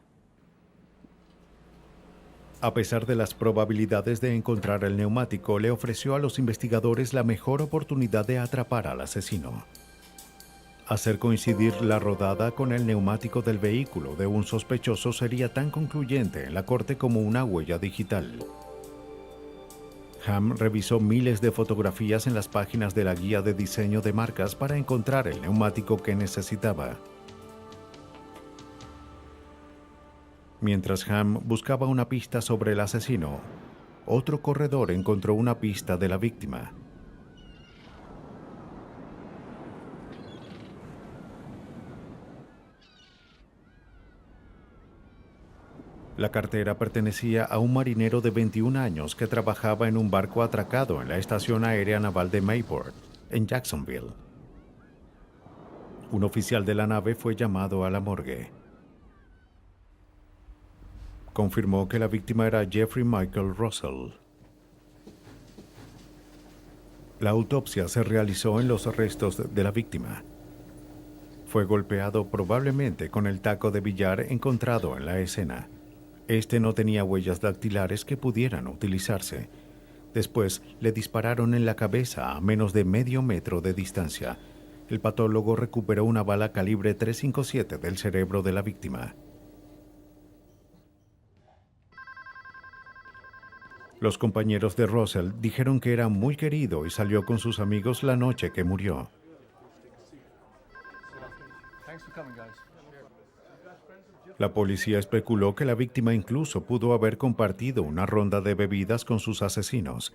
A pesar de las probabilidades de encontrar el neumático, le ofreció a los investigadores la mejor oportunidad de atrapar al asesino. Hacer coincidir la rodada con el neumático del vehículo de un sospechoso sería tan concluyente en la corte como una huella digital. Hamm revisó miles de fotografías en las páginas de la guía de diseño de marcas para encontrar el neumático que necesitaba. Mientras Hamm buscaba una pista sobre el asesino, otro corredor encontró una pista de la víctima. La cartera pertenecía a un marinero de 21 años que trabajaba en un barco atracado en la Estación Aérea Naval de Mayport, en Jacksonville. Un oficial de la nave fue llamado a la morgue. Confirmó que la víctima era Jeffrey Michael Russell. La autopsia se realizó en los restos de la víctima. Fue golpeado probablemente con el taco de billar encontrado en la escena. Este no tenía huellas dactilares que pudieran utilizarse. Después le dispararon en la cabeza a menos de medio metro de distancia. El patólogo recuperó una bala calibre .357 del cerebro de la víctima. Los compañeros de Russell dijeron que era muy querido y salió con sus amigos la noche que murió. La policía especuló que la víctima incluso pudo haber compartido una ronda de bebidas con sus asesinos.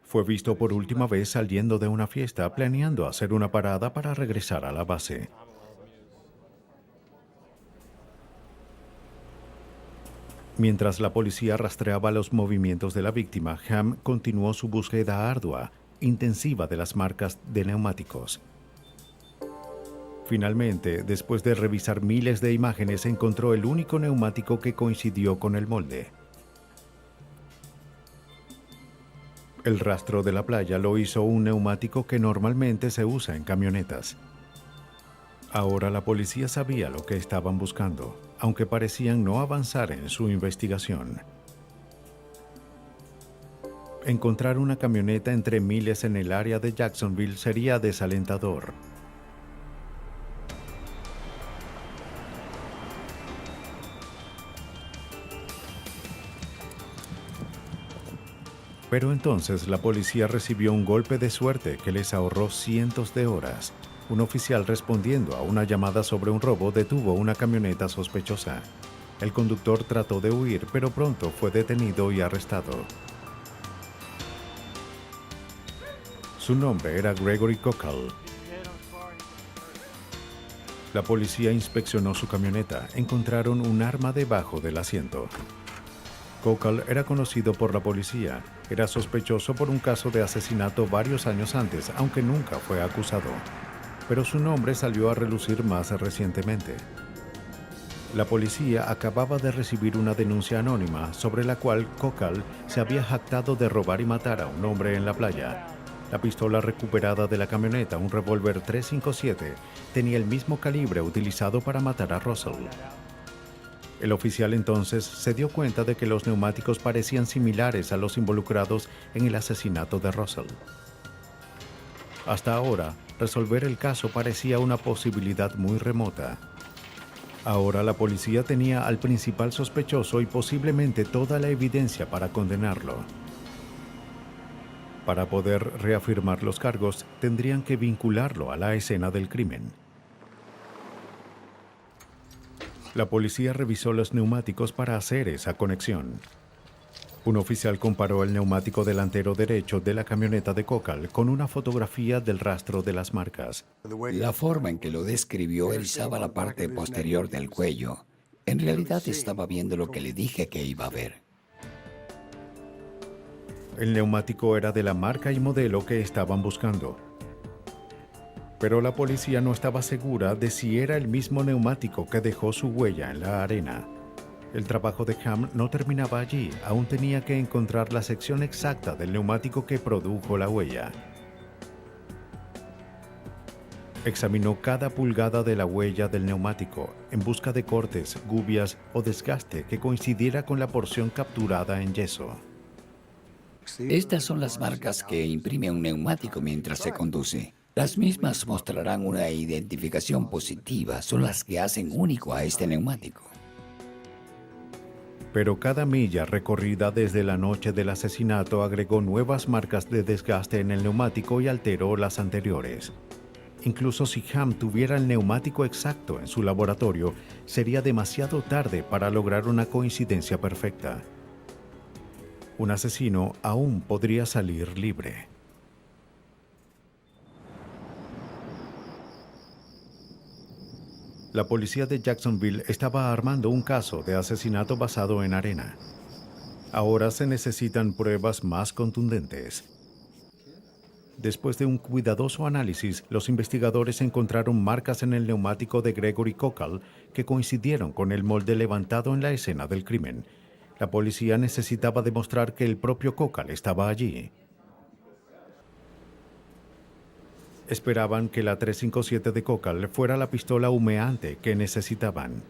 Fue visto por última vez saliendo de una fiesta, planeando hacer una parada para regresar a la base. Mientras la policía rastreaba los movimientos de la víctima, Hamm continuó su búsqueda ardua, intensiva de las marcas de neumáticos. Finalmente, después de revisar miles de imágenes, encontró el único neumático que coincidió con el molde. El rastro de la playa lo hizo un neumático que normalmente se usa en camionetas. Ahora la policía sabía lo que estaban buscando, aunque parecían no avanzar en su investigación. Encontrar una camioneta entre miles en el área de Jacksonville sería desalentador. Pero entonces la policía recibió un golpe de suerte que les ahorró cientos de horas. Un oficial respondiendo a una llamada sobre un robo detuvo una camioneta sospechosa. El conductor trató de huir, pero pronto fue detenido y arrestado. Su nombre era Gregory Cockle. La policía inspeccionó su camioneta. Encontraron un arma debajo del asiento. Cockle era conocido por la policía. Era sospechoso por un caso de asesinato varios años antes, aunque nunca fue acusado. Pero su nombre salió a relucir más recientemente. La policía acababa de recibir una denuncia anónima sobre la cual Cockle se había jactado de robar y matar a un hombre en la playa. La pistola recuperada de la camioneta, un revólver .357, tenía el mismo calibre utilizado para matar a Russell. El oficial entonces se dio cuenta de que los neumáticos parecían similares a los involucrados en el asesinato de Russell. Hasta ahora, resolver el caso parecía una posibilidad muy remota. Ahora la policía tenía al principal sospechoso y posiblemente toda la evidencia para condenarlo. Para poder reafirmar los cargos, tendrían que vincularlo a la escena del crimen. La policía revisó los neumáticos para hacer esa conexión. Un oficial comparó el neumático delantero derecho de la camioneta de Cockle con una fotografía del rastro de las marcas. La forma en que lo describió erizaba la parte posterior del cuello. En realidad estaba viendo lo que le dije que iba a ver. El neumático era de la marca y modelo que estaban buscando. Pero la policía no estaba segura de si era el mismo neumático que dejó su huella en la arena. El trabajo de Ham no terminaba allí, aún tenía que encontrar la sección exacta del neumático que produjo la huella. Examinó cada pulgada de la huella del neumático en busca de cortes, gubias o desgaste que coincidiera con la porción capturada en yeso. Estas son las marcas que imprime un neumático mientras se conduce. Las mismas mostrarán una identificación positiva, son las que hacen único a este neumático. Pero cada milla recorrida desde la noche del asesinato agregó nuevas marcas de desgaste en el neumático y alteró las anteriores. Incluso si Ham tuviera el neumático exacto en su laboratorio, sería demasiado tarde para lograr una coincidencia perfecta. Un asesino aún podría salir libre. La policía de Jacksonville estaba armando un caso de asesinato basado en arena. Ahora se necesitan pruebas más contundentes. Después de un cuidadoso análisis, los investigadores encontraron marcas en el neumático de Gregory Cockle que coincidieron con el molde levantado en la escena del crimen. La policía necesitaba demostrar que el propio Cockle estaba allí. Esperaban que la .357 de Cockle fuera la pistola humeante que necesitaban.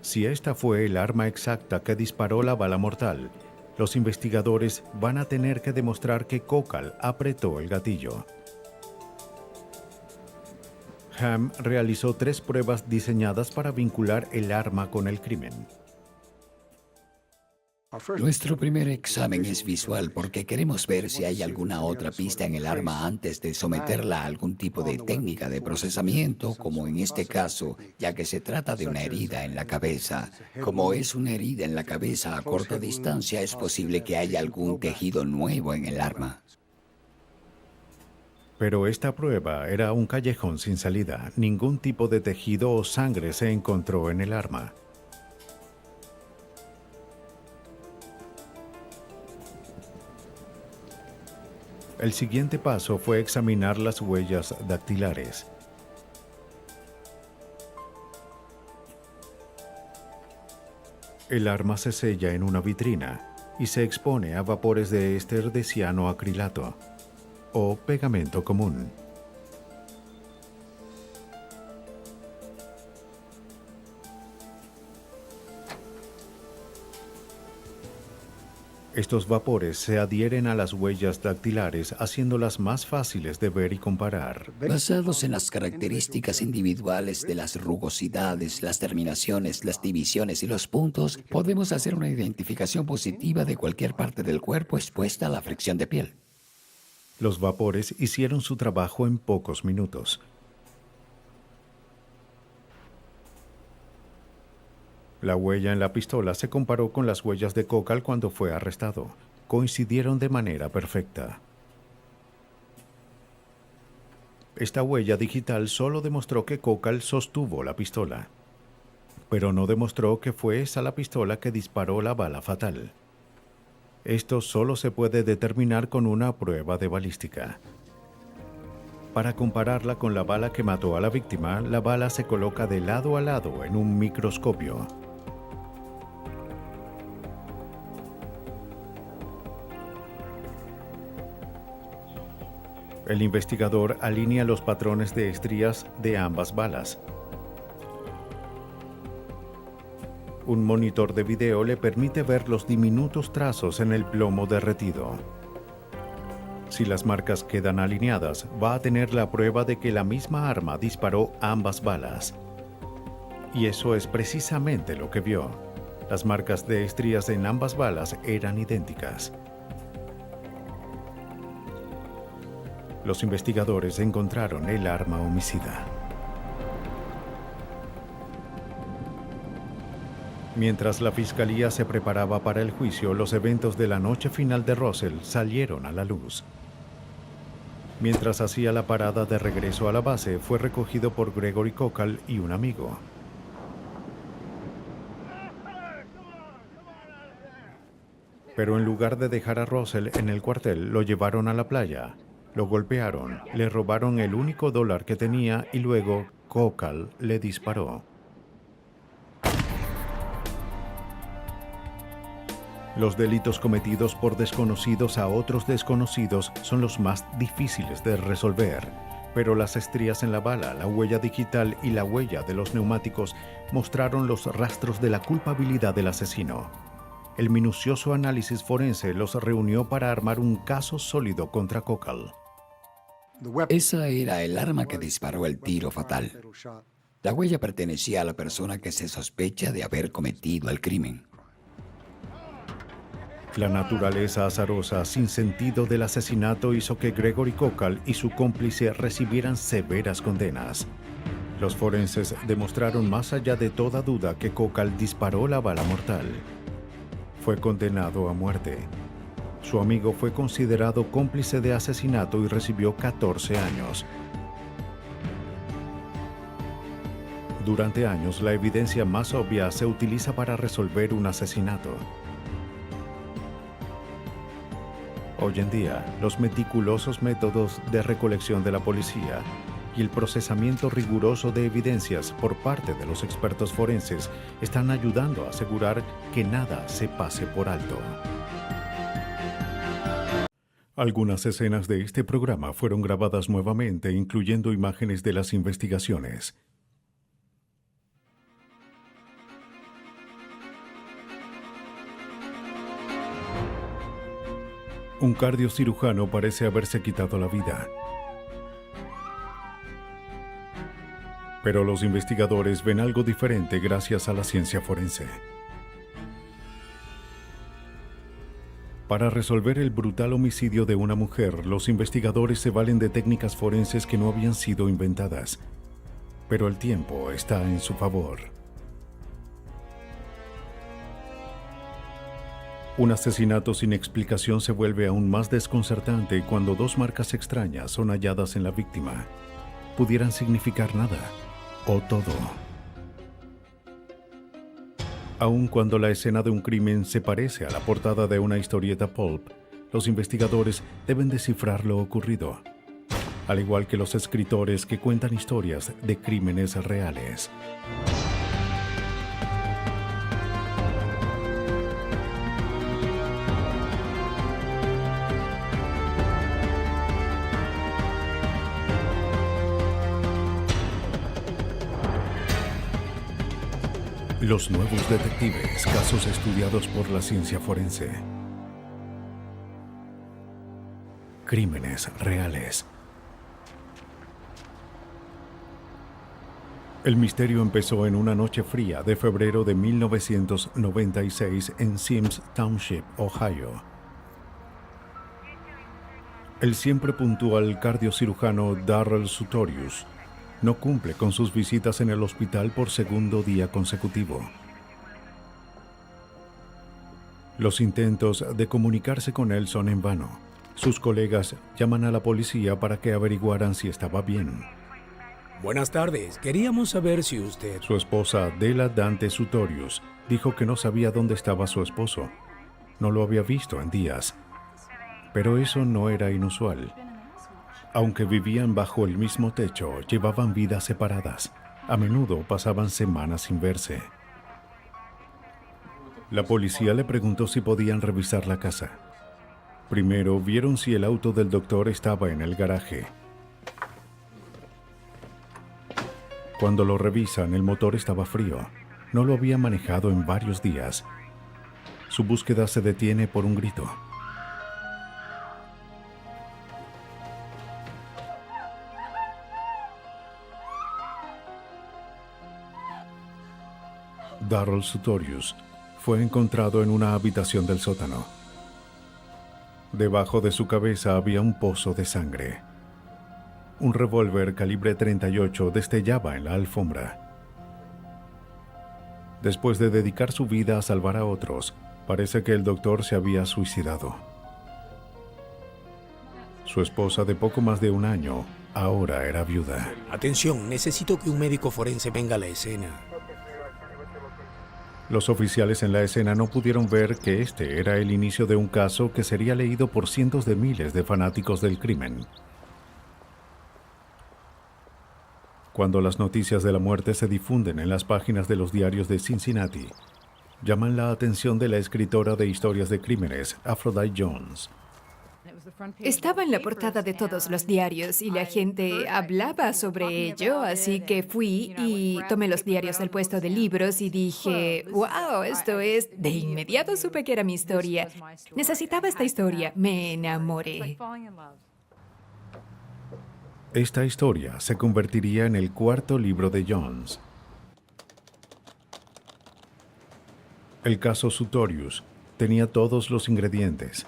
Si esta fue el arma exacta que disparó la bala mortal, los investigadores van a tener que demostrar que Cockle apretó el gatillo. Ham realizó 3 pruebas diseñadas para vincular el arma con el crimen. Nuestro primer examen es visual porque queremos ver si hay alguna otra pista en el arma antes de someterla a algún tipo de técnica de procesamiento, como en este caso, ya que se trata de una herida en la cabeza. Como es una herida en la cabeza a corta distancia, es posible que haya algún tejido nuevo en el arma. Pero esta prueba era un callejón sin salida. Ningún tipo de tejido o sangre se encontró en el arma. El siguiente paso fue examinar las huellas dactilares. El arma se sella en una vitrina y se expone a vapores de éster de cianoacrilato o pegamento común. Estos vapores se adhieren a las huellas dactilares, haciéndolas más fáciles de ver y comparar. Basados en las características individuales de las rugosidades, las terminaciones, las divisiones y los puntos, podemos hacer una identificación positiva de cualquier parte del cuerpo expuesta a la fricción de piel. Los vapores hicieron su trabajo en pocos minutos. La huella en la pistola se comparó con las huellas de Cocal cuando fue arrestado. Coincidieron de manera perfecta. Esta huella digital solo demostró que Cocal sostuvo la pistola, pero no demostró que fue esa la pistola que disparó la bala fatal. Esto solo se puede determinar con una prueba de balística. Para compararla con la bala que mató a la víctima, la bala se coloca de lado a lado en un microscopio. El investigador alinea los patrones de estrías de ambas balas. Un monitor de video le permite ver los diminutos trazos en el plomo derretido. Si las marcas quedan alineadas, va a tener la prueba de que la misma arma disparó ambas balas. Y eso es precisamente lo que vio. Las marcas de estrías en ambas balas eran idénticas. Los investigadores encontraron el arma homicida. Mientras la fiscalía se preparaba para el juicio, los eventos de la noche final de Russell salieron a la luz. Mientras hacía la parada de regreso a la base, fue recogido por Gregory Cocal y un amigo. Pero en lugar de dejar a Russell en el cuartel, lo llevaron a la playa, lo golpearon, le robaron el único dólar que tenía y luego Cocal le disparó. Los delitos cometidos por desconocidos a otros desconocidos son los más difíciles de resolver, pero las estrías en la bala, la huella digital y la huella de los neumáticos mostraron los rastros de la culpabilidad del asesino. El minucioso análisis forense los reunió para armar un caso sólido contra Cocal. Esa era el arma que disparó el tiro fatal. La huella pertenecía a la persona que se sospecha de haber cometido el crimen. La naturaleza azarosa, sin sentido del asesinato hizo que Gregory Cocal y su cómplice recibieran severas condenas. Los forenses demostraron más allá de toda duda que Cocal disparó la bala mortal. Fue condenado a muerte. Su amigo fue considerado cómplice de asesinato y recibió 14 años. Durante años, la evidencia más obvia se utiliza para resolver un asesinato. Hoy en día, los meticulosos métodos de recolección de la policía y el procesamiento riguroso de evidencias por parte de los expertos forenses están ayudando a asegurar que nada se pase por alto. Algunas escenas de este programa fueron grabadas nuevamente, incluyendo imágenes de las investigaciones. Un cardiocirujano parece haberse quitado la vida. Pero los investigadores ven algo diferente gracias a la ciencia forense. Para resolver el brutal homicidio de una mujer, los investigadores se valen de técnicas forenses que no habían sido inventadas. Pero el tiempo está en su favor. Un asesinato sin explicación se vuelve aún más desconcertante cuando dos marcas extrañas son halladas en la víctima. Pudieran significar nada, o todo. Aun cuando la escena de un crimen se parece a la portada de una historieta pulp, los investigadores deben descifrar lo ocurrido, al igual que los escritores que cuentan historias de crímenes reales. Los nuevos detectives, casos estudiados por la ciencia forense. Crímenes reales. El misterio empezó en una noche fría de febrero de 1996 en Sims Township, Ohio. El siempre puntual cardiocirujano Darrell Sutorius no cumple con sus visitas en el hospital por segundo día consecutivo. Los intentos de comunicarse con él son en vano. Sus colegas llaman a la policía para que averiguaran si estaba bien. Buenas tardes. Queríamos saber si usted... Su esposa, Della Dante Sutorius, dijo que no sabía dónde estaba su esposo. No lo había visto en días. Pero eso no era inusual. Aunque vivían bajo el mismo techo, llevaban vidas separadas. A menudo pasaban semanas sin verse. La policía le preguntó si podían revisar la casa. Primero vieron si el auto del doctor estaba en el garaje. Cuando lo revisan, el motor estaba frío. No lo había manejado en varios días. Su búsqueda se detiene por un grito. Darrell Sutorius fue encontrado en una habitación del sótano. Debajo de su cabeza había un pozo de sangre. Un revólver calibre 38 destellaba en la alfombra. Después de dedicar su vida a salvar a otros, parece que el doctor se había suicidado. Su esposa de poco más de un año ahora era viuda. Atención, necesito que un médico forense venga a la escena. Los oficiales en la escena no pudieron ver que este era el inicio de un caso que sería leído por cientos de miles de fanáticos del crimen. Cuando las noticias de la muerte se difunden en las páginas de los diarios de Cincinnati, llaman la atención de la escritora de historias de crímenes, Aphrodite Jones. Estaba en la portada de todos los diarios y la gente hablaba sobre ello, así que fui y tomé los diarios del puesto de libros y dije, wow, esto es... De inmediato supe que era mi historia. Necesitaba esta historia. Me enamoré. Esta historia se convertiría en el cuarto libro de Jones. El caso Sutorius tenía todos los ingredientes: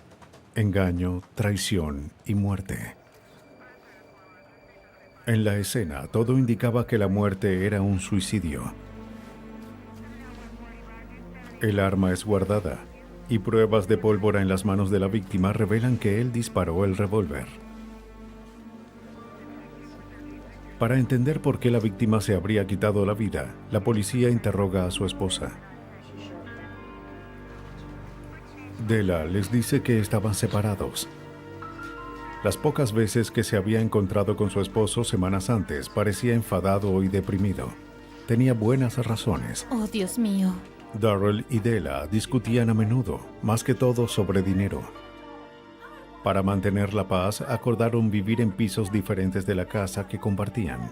engaño, traición y muerte. En la escena, todo indicaba que la muerte era un suicidio. El arma es guardada y pruebas de pólvora en las manos de la víctima revelan que él disparó el revólver. Para entender por qué la víctima se habría quitado la vida, la policía interroga a su esposa. Della les dice que estaban separados. Las pocas veces que se había encontrado con su esposo semanas antes, parecía enfadado y deprimido. Tenía buenas razones. Oh, Dios mío. Darrell y Della discutían a menudo, más que todo sobre dinero. Para mantener la paz, acordaron vivir en pisos diferentes de la casa que compartían.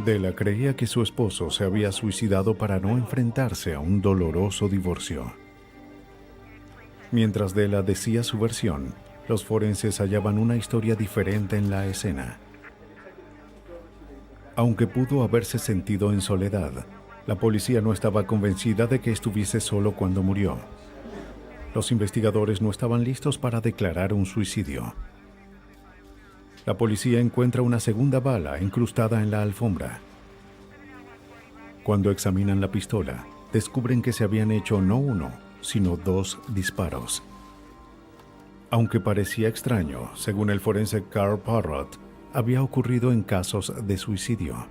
Della creía que su esposo se había suicidado para no enfrentarse a un doloroso divorcio. Mientras Della decía su versión, los forenses hallaban una historia diferente en la escena. Aunque pudo haberse sentido en soledad, la policía no estaba convencida de que estuviese solo cuando murió. Los investigadores no estaban listos para declarar un suicidio. La policía encuentra una segunda bala incrustada en la alfombra. Cuando examinan la pistola, descubren que se habían hecho no uno, sino 2 disparos. Aunque parecía extraño, según el forense Carl Parrott, había ocurrido en casos de suicidio.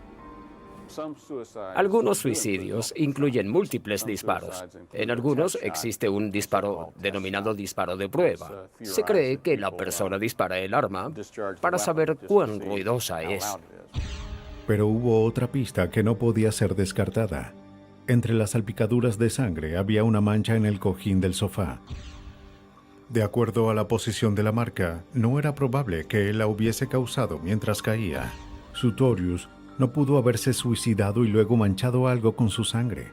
Algunos suicidios incluyen múltiples disparos. En algunos existe un disparo denominado disparo de prueba. Se cree que la persona dispara el arma para saber cuán ruidosa es. Pero hubo otra pista que no podía ser descartada. Entre las salpicaduras de sangre había una mancha en el cojín del sofá. De acuerdo a la posición de la marca, no era probable que él la hubiese causado mientras caía. Sutorius no pudo haberse suicidado y luego manchado algo con su sangre.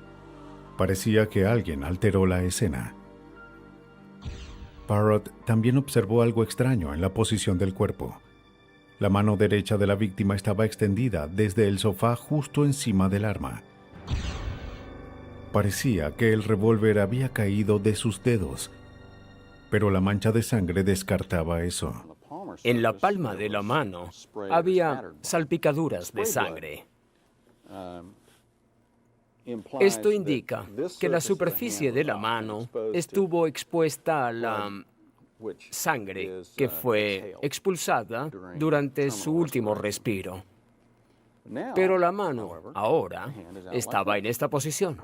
Parecía que alguien alteró la escena. Parrott también observó algo extraño en la posición del cuerpo. La mano derecha de la víctima estaba extendida desde el sofá justo encima del arma. Parecía que el revólver había caído de sus dedos, pero la mancha de sangre descartaba eso. En la palma de la mano había salpicaduras de sangre. Esto indica que la superficie de la mano estuvo expuesta a la sangre que fue expulsada durante su último respiro. Pero la mano ahora estaba en esta posición.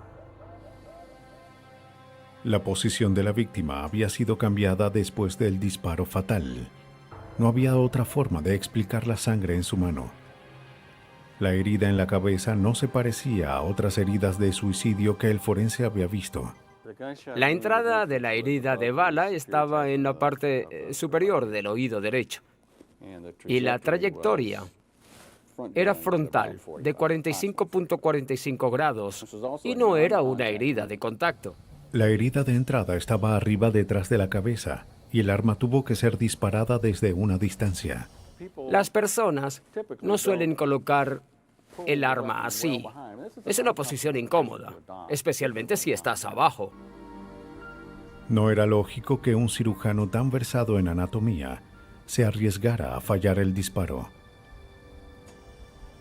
La posición de la víctima había sido cambiada después del disparo fatal. No había otra forma de explicar la sangre en su mano. La herida en la cabeza no se parecía a otras heridas de suicidio que el forense había visto. La entrada de la herida de bala estaba en la parte superior del oído derecho. Y la trayectoria era frontal, de 45.45 grados, y no era una herida de contacto. La herida de entrada estaba arriba detrás de la cabeza, y el arma tuvo que ser disparada desde una distancia. Las personas no suelen colocar el arma así. Es una posición incómoda, especialmente si estás abajo. No era lógico que un cirujano tan versado en anatomía se arriesgara a fallar el disparo.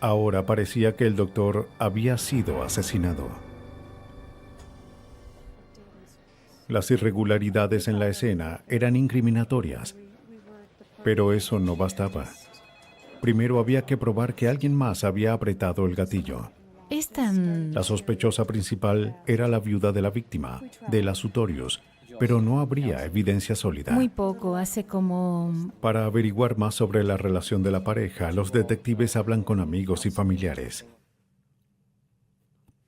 Ahora parecía que el doctor había sido asesinado. Las irregularidades en la escena eran incriminatorias, pero eso no bastaba. Primero había que probar que alguien más había apretado el gatillo. La sospechosa principal era la viuda de la víctima, Della Sutorius, pero no habría evidencia sólida. Muy poco, hace como... Para averiguar más sobre la relación de la pareja, los detectives hablan con amigos y familiares.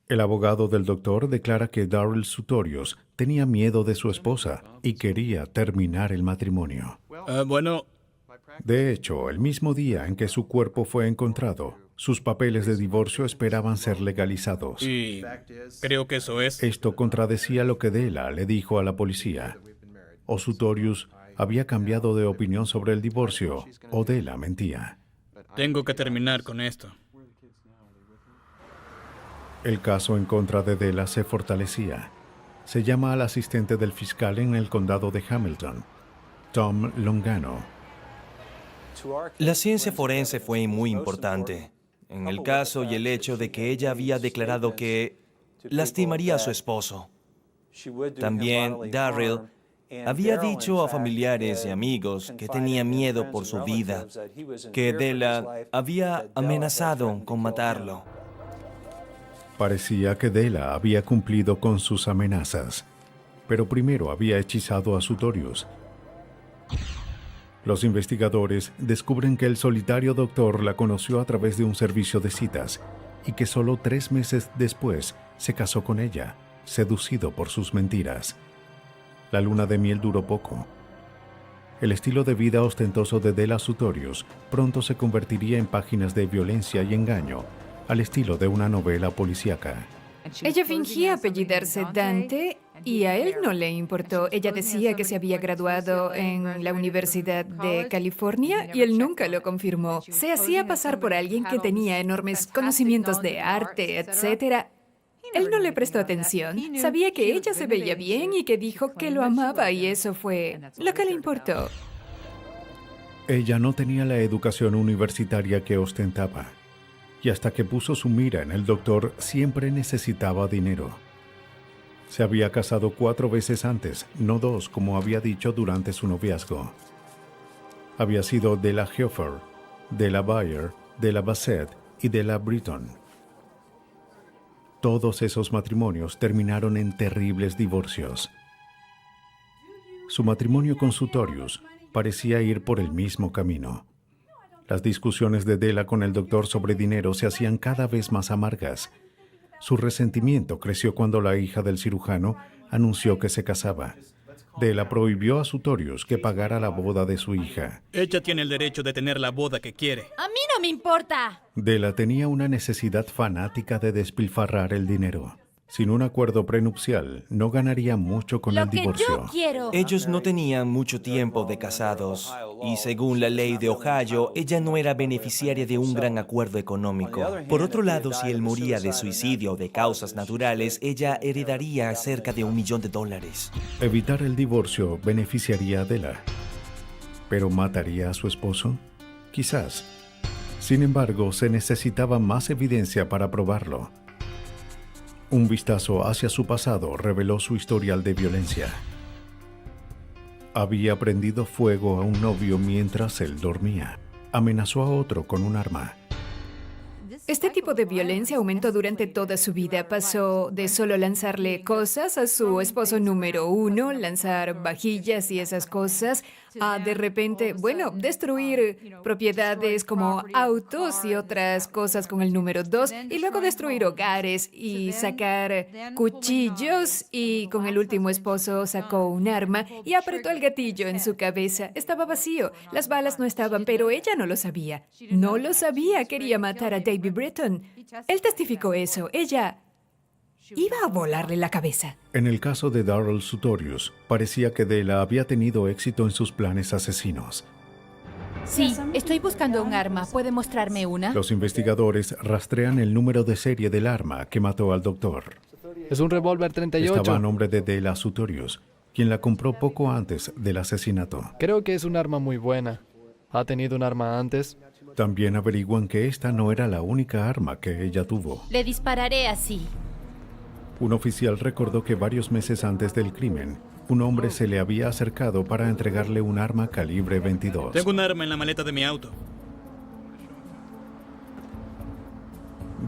El abogado del doctor declara que Darrell Sutorius tenía miedo de su esposa y quería terminar el matrimonio. De hecho, el mismo día en que su cuerpo fue encontrado, sus papeles de divorcio esperaban ser legalizados. Y creo que eso es. Esto contradecía lo que Della le dijo a la policía. O Sutorius había cambiado de opinión sobre el divorcio, o Della mentía. Tengo que terminar con esto. El caso en contra de Della se fortalecía. Se llama al asistente del fiscal en el condado de Hamilton, Tom Longano. La ciencia forense fue muy importante en el caso y el hecho de que ella había declarado que lastimaría a su esposo. También Darrell había dicho a familiares y amigos que tenía miedo por su vida, que Della había amenazado con matarlo. Parecía que Della había cumplido con sus amenazas, pero primero había hechizado a Sutorius. Los investigadores descubren que el solitario doctor la conoció a través de un servicio de citas y que solo 3 meses después se casó con ella, seducido por sus mentiras. La luna de miel duró poco. El estilo de vida ostentoso de Della Sutorius pronto se convertiría en páginas de violencia y engaño, al estilo de una novela policíaca. Ella fingía apellidarse Dante y a él no le importó. Ella decía que se había graduado en la Universidad de California y él nunca lo confirmó. Se hacía pasar por alguien que tenía enormes conocimientos de arte, etc. Él no le prestó atención. Sabía que ella se veía bien y que dijo que lo amaba y eso fue lo que le importó. Ella no tenía la educación universitaria que ostentaba. Y hasta que puso su mira en el doctor, siempre necesitaba dinero. Se había casado 4 veces antes, no 2 como había dicho durante su noviazgo. Había sido Della Hofer, Della Bayer, Della Bassett y Della Britton. Todos esos matrimonios terminaron en terribles divorcios. Su matrimonio con Sutorius parecía ir por el mismo camino. Las discusiones de Della con el doctor sobre dinero se hacían cada vez más amargas. Su resentimiento creció cuando la hija del cirujano anunció que se casaba. Della prohibió a Sutorius que pagara la boda de su hija. Ella tiene el derecho de tener la boda que quiere. ¡A mí no me importa! Della tenía una necesidad fanática de despilfarrar el dinero. Sin un acuerdo prenupcial, no ganaría mucho con el divorcio. Ellos no tenían mucho tiempo de casados y según la ley de Ohio, ella no era beneficiaria de un gran acuerdo económico. Por otro lado, si él moría de suicidio o de causas naturales, ella heredaría cerca de $1 millón. Evitar el divorcio beneficiaría a Della. ¿Pero mataría a su esposo? Quizás. Sin embargo, se necesitaba más evidencia para probarlo. Un vistazo hacia su pasado reveló su historial de violencia. Había prendido fuego a un novio mientras él dormía. Amenazó a otro con un arma. Este tipo de violencia aumentó durante toda su vida. Pasó de solo lanzarle cosas a su esposo número 1, lanzar vajillas y esas cosas, a de repente, destruir propiedades como autos y otras cosas con el número 2, y luego destruir hogares y sacar cuchillos, y con el último esposo sacó un arma y apretó el gatillo en su cabeza. Estaba vacío, las balas no estaban, pero ella no lo sabía. No lo sabía, quería matar a David Britton. Él testificó eso, ella iba a volarle la cabeza. En el caso de Darrell Sutorius, parecía que Della había tenido éxito en sus planes asesinos. Sí, estoy buscando un arma. ¿Puede mostrarme una? Los investigadores rastrean el número de serie del arma que mató al doctor. Es un revólver 38. Estaba a nombre de Della Sutorius, quien la compró poco antes del asesinato. Creo que es un arma muy buena. ¿Ha tenido un arma antes? También averiguan que esta no era la única arma que ella tuvo. Le dispararé así. Un oficial recordó que varios meses antes del crimen, un hombre se le había acercado para entregarle un arma calibre 22. Tengo un arma en la maleta de mi auto.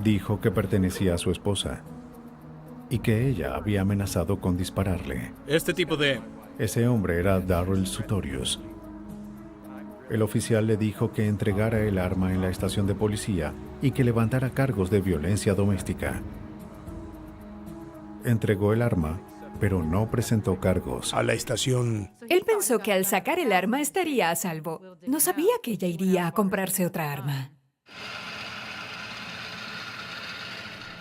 Dijo que pertenecía a su esposa y que ella había amenazado con dispararle. Ese hombre era Darrell Sutorius. El oficial le dijo que entregara el arma en la estación de policía y que levantara cargos de violencia doméstica. Entregó el arma, pero no presentó cargos. A la estación. Él pensó que al sacar el arma estaría a salvo. No sabía que ella iría a comprarse otra arma.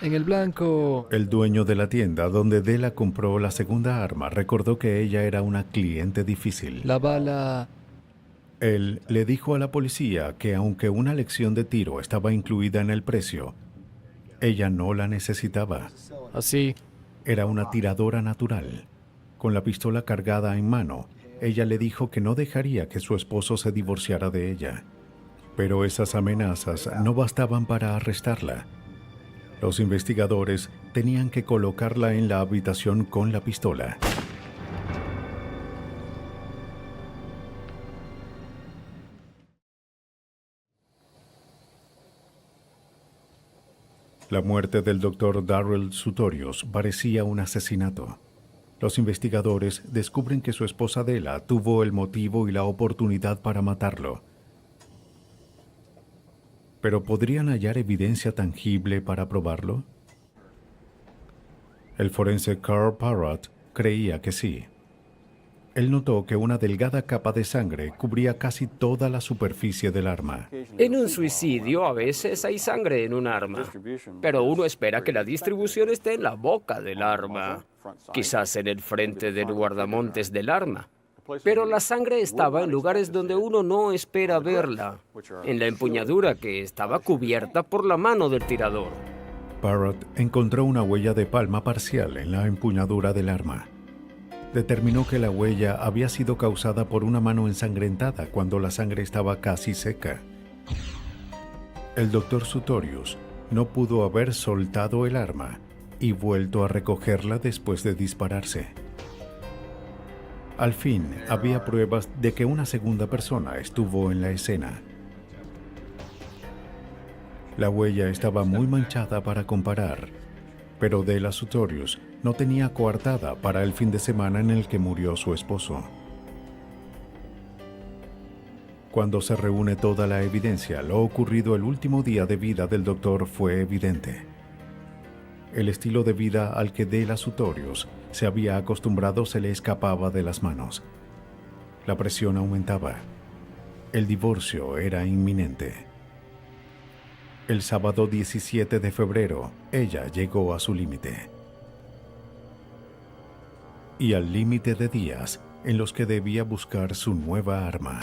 En el blanco... El dueño de la tienda donde Della compró la segunda arma recordó que ella era una cliente difícil. La bala... Él le dijo a la policía que aunque una lección de tiro estaba incluida en el precio, ella no la necesitaba. Así. Era una tiradora natural. Con la pistola cargada en mano, ella le dijo que no dejaría que su esposo se divorciara de ella. Pero esas amenazas no bastaban para arrestarla. Los investigadores tenían que colocarla en la habitación con la pistola. La muerte del doctor Darrell Sutorius parecía un asesinato. Los investigadores descubren que su esposa Della tuvo el motivo y la oportunidad para matarlo. ¿Pero podrían hallar evidencia tangible para probarlo? El forense Carl Parrott creía que sí. Él notó que una delgada capa de sangre cubría casi toda la superficie del arma. En un suicidio a veces hay sangre en un arma, pero uno espera que la distribución esté en la boca del arma, quizás en el frente del guardamontes del arma. Pero la sangre estaba en lugares donde uno no espera verla, en la empuñadura que estaba cubierta por la mano del tirador. Parrott encontró una huella de palma parcial en la empuñadura del arma. Determinó que la huella había sido causada por una mano ensangrentada cuando la sangre estaba casi seca. El doctor Sutorius no pudo haber soltado el arma y vuelto a recogerla después de dispararse. Al fin, había pruebas de que una segunda persona estuvo en la escena. La huella estaba muy manchada para comparar, pero Della Sutorius no tenía coartada para el fin de semana en el que murió su esposo. Cuando se reúne toda la evidencia, lo ocurrido el último día de vida del doctor fue evidente. El estilo de vida al que Della Sutorius se había acostumbrado se le escapaba de las manos. La presión aumentaba. El divorcio era inminente. El sábado 17 de febrero, ella llegó a su límite. Y al límite de días en los que debía buscar su nueva arma.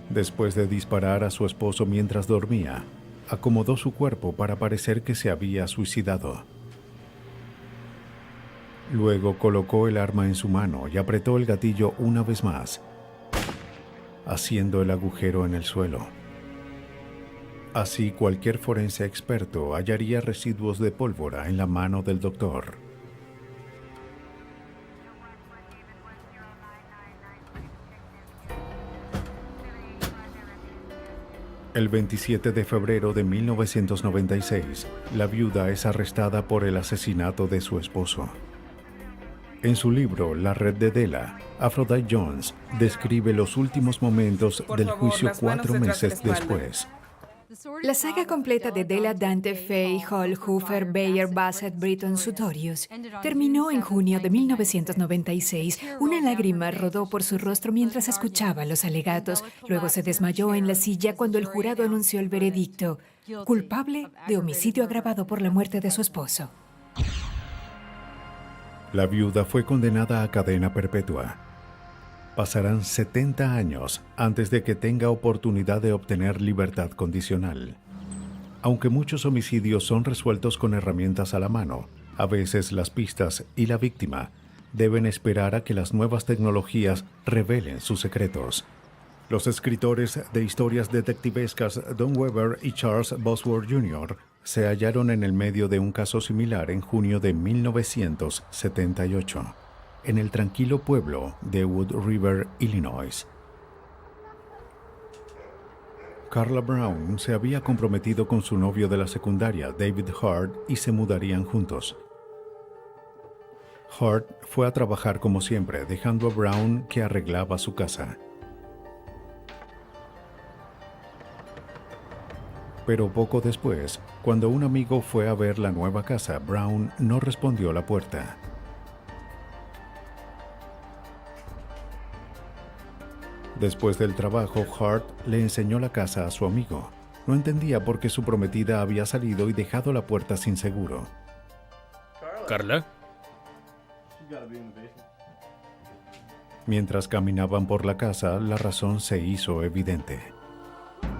Después de disparar a su esposo mientras dormía, acomodó su cuerpo para parecer que se había suicidado. Luego colocó el arma en su mano y apretó el gatillo una vez más, haciendo el agujero en el suelo. Así, cualquier forense experto hallaría residuos de pólvora en la mano del doctor. El 27 de febrero de 1996, la viuda es arrestada por el asesinato de su esposo. En su libro La red de Dela, Aphrodite Jones describe los últimos momentos del juicio 4 meses después. La saga completa de Dela, Dante, Fay, Hall, Hoover, Bayer, Bassett, Britton, Sutorius terminó en junio de 1996. Una lágrima rodó por su rostro mientras escuchaba los alegatos. Luego se desmayó en la silla cuando el jurado anunció el veredicto: culpable de homicidio agravado por la muerte de su esposo. La viuda fue condenada a cadena perpetua. Pasarán 70 años antes de que tenga oportunidad de obtener libertad condicional. Aunque muchos homicidios son resueltos con herramientas a la mano, a veces las pistas y la víctima deben esperar a que las nuevas tecnologías revelen sus secretos. Los escritores de historias detectivescas Don Weber y Charles Bosworth Jr. se hallaron en el medio de un caso similar en junio de 1978. En el tranquilo pueblo de Wood River, Illinois. Carla Brown se había comprometido con su novio de la secundaria, David Hart, y se mudarían juntos. Hart fue a trabajar como siempre, dejando a Brown que arreglaba su casa. Pero poco después, cuando un amigo fue a ver la nueva casa, Brown no respondió la puerta. Después del trabajo, Hart le enseñó la casa a su amigo. No entendía por qué su prometida había salido y dejado la puerta sin seguro. ¿Carla? Mientras caminaban por la casa, la razón se hizo evidente.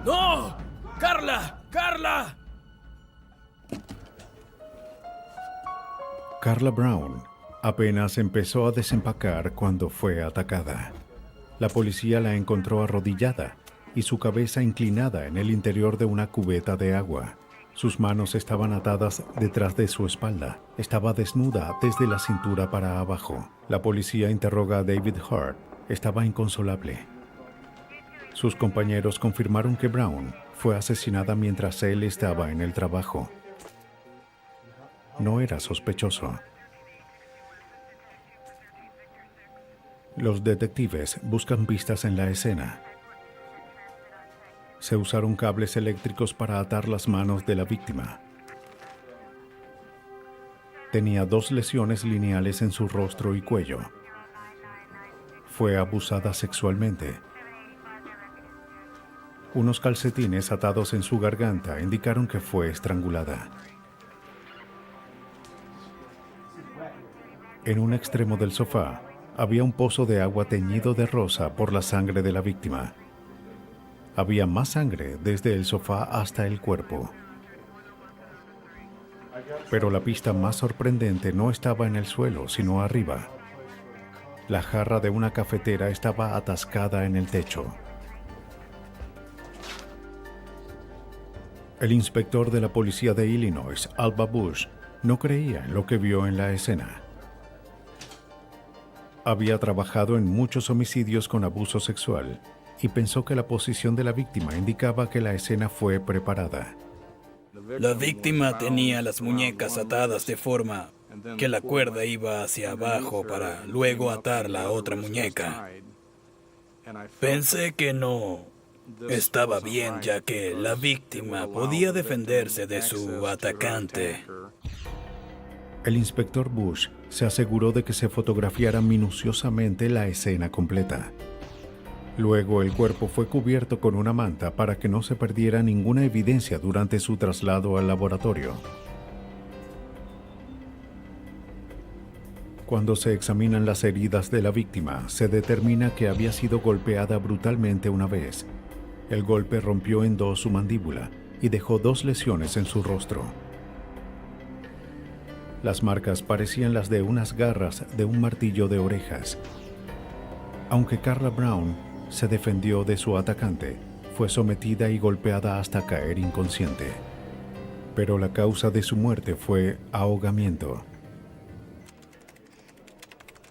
¡No! ¡Carla! ¡Carla! Carla Brown apenas empezó a desempacar cuando fue atacada. La policía la encontró arrodillada y su cabeza inclinada en el interior de una cubeta de agua. Sus manos estaban atadas detrás de su espalda. Estaba desnuda desde la cintura para abajo. La policía interroga a David Hart. Estaba inconsolable. Sus compañeros confirmaron que Brown fue asesinada mientras él estaba en el trabajo. No era sospechoso. Los detectives buscan pistas en la escena. Se usaron cables eléctricos para atar las manos de la víctima. Tenía 2 lesiones lineales en su rostro y cuello. Fue abusada sexualmente. Unos calcetines atados en su garganta indicaron que fue estrangulada. En un extremo del sofá, había un pozo de agua teñido de rosa por la sangre de la víctima. Había más sangre desde el sofá hasta el cuerpo. Pero la pista más sorprendente no estaba en el suelo, sino arriba. La jarra de una cafetera estaba atascada en el techo. El inspector de la policía de Illinois, Alba Bush, no creía en lo que vio en la escena. Había trabajado en muchos homicidios con abuso sexual y pensó que la posición de la víctima indicaba que la escena fue preparada. La víctima tenía las muñecas atadas de forma que la cuerda iba hacia abajo para luego atar la otra muñeca. Pensé que no estaba bien, ya que la víctima podía defenderse de su atacante. El inspector Bush se aseguró de que se fotografiara minuciosamente la escena completa. Luego el cuerpo fue cubierto con una manta para que no se perdiera ninguna evidencia durante su traslado al laboratorio. Cuando se examinan las heridas de la víctima, se determina que había sido golpeada brutalmente una vez. El golpe rompió en 2 su mandíbula y dejó 2 lesiones en su rostro. Las marcas parecían las de unas garras de un martillo de orejas. Aunque Carla Brown se defendió de su atacante, fue sometida y golpeada hasta caer inconsciente. Pero la causa de su muerte fue ahogamiento.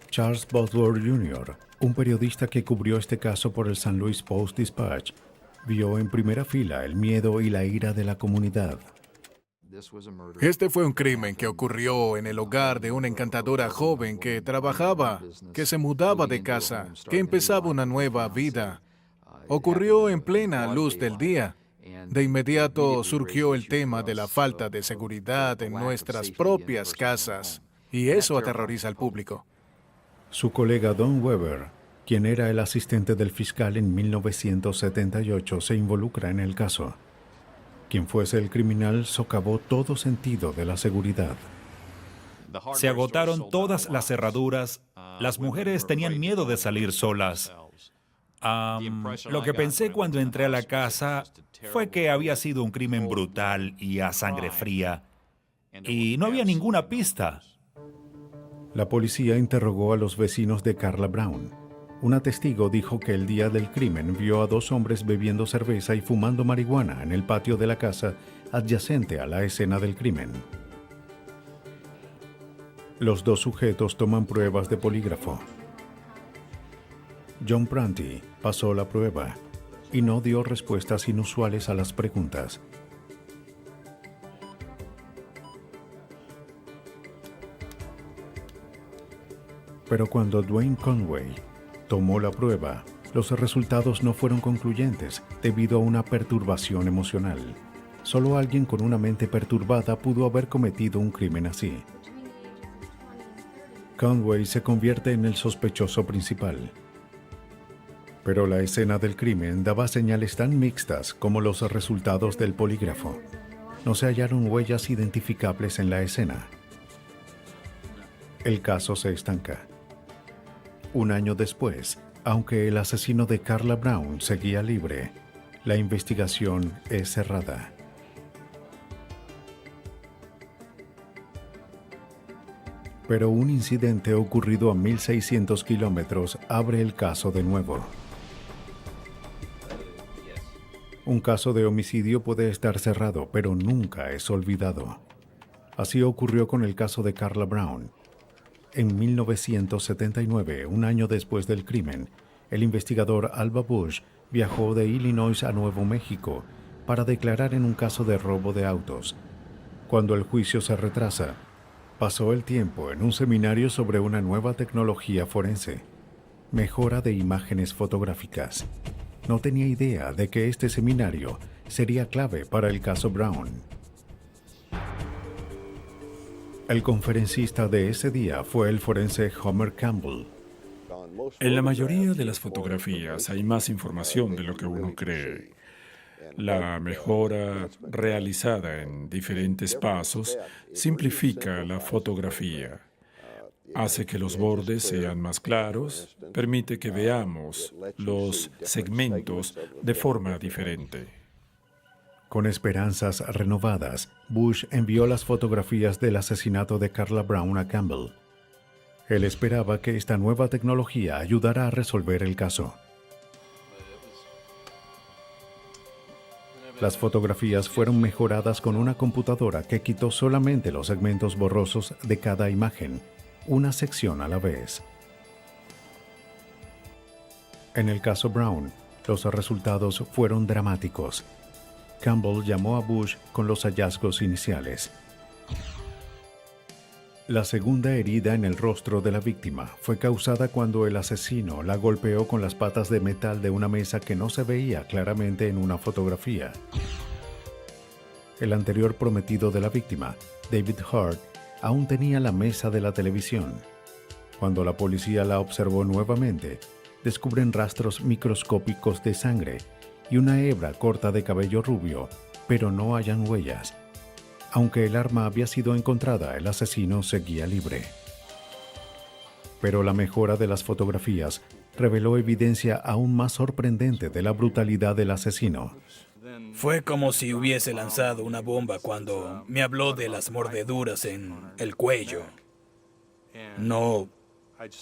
Charles Butler Jr., un periodista que cubrió este caso por el St. Louis Post-Dispatch, vio en primera fila el miedo y la ira de la comunidad. Este fue un crimen que ocurrió en el hogar de una encantadora joven que trabajaba, que se mudaba de casa, que empezaba una nueva vida. Ocurrió en plena luz del día. De inmediato surgió el tema de la falta de seguridad en nuestras propias casas, y eso aterroriza al público. Su colega Don Weber, quien era el asistente del fiscal en 1978, se involucra en el caso. Quien fuese el criminal socavó todo sentido de la seguridad. Se agotaron todas las cerraduras. Las mujeres tenían miedo de salir solas. Lo que pensé cuando entré a la casa fue que había sido un crimen brutal y a sangre fría. Y no había ninguna pista. La policía interrogó a los vecinos de Carla Brown. Una testigo dijo que el día del crimen vio a dos hombres bebiendo cerveza y fumando marihuana en el patio de la casa adyacente a la escena del crimen. Los dos sujetos toman pruebas de polígrafo. John Prunty pasó la prueba y no dio respuestas inusuales a las preguntas. Pero cuando Dwayne Conway tomó la prueba, los resultados no fueron concluyentes debido a una perturbación emocional. Solo alguien con una mente perturbada pudo haber cometido un crimen así. Conway se convierte en el sospechoso principal. Pero la escena del crimen daba señales tan mixtas como los resultados del polígrafo. No se hallaron huellas identificables en la escena. El caso se estanca. Un año después, aunque el asesino de Carla Brown seguía libre, la investigación es cerrada. Pero un incidente ocurrido a 1.600 kilómetros abre el caso de nuevo. Un caso de homicidio puede estar cerrado, pero nunca es olvidado. Así ocurrió con el caso de Carla Brown. En 1979, un año después del crimen, el investigador Alva Bush viajó de Illinois a Nuevo México para declarar en un caso de robo de autos. Cuando el juicio se retrasa, pasó el tiempo en un seminario sobre una nueva tecnología forense, mejora de imágenes fotográficas. No tenía idea de que este seminario sería clave para el caso Brown. El conferencista de ese día fue el forense Homer Campbell. En la mayoría de las fotografías hay más información de lo que uno cree. La mejora realizada en diferentes pasos simplifica la fotografía. Hace que los bordes sean más claros, permite que veamos los segmentos de forma diferente. Con esperanzas renovadas, Bush envió las fotografías del asesinato de Carla Brown a Campbell. Él esperaba que esta nueva tecnología ayudara a resolver el caso. Las fotografías fueron mejoradas con una computadora que quitó solamente los segmentos borrosos de cada imagen, una sección a la vez. En el caso Brown, los resultados fueron dramáticos. Campbell llamó a Bush con los hallazgos iniciales. La segunda herida en el rostro de la víctima fue causada cuando el asesino la golpeó con las patas de metal de una mesa que no se veía claramente en una fotografía. El anterior prometido de la víctima, David Hart, aún tenía la mesa de la televisión. Cuando la policía la observó nuevamente, descubren rastros microscópicos de sangre y una hebra corta de cabello rubio, pero no hallan huellas. Aunque el arma había sido encontrada, el asesino seguía libre. Pero la mejora de las fotografías reveló evidencia aún más sorprendente de la brutalidad del asesino. Fue como si hubiese lanzado una bomba cuando me habló de las mordeduras en el cuello. No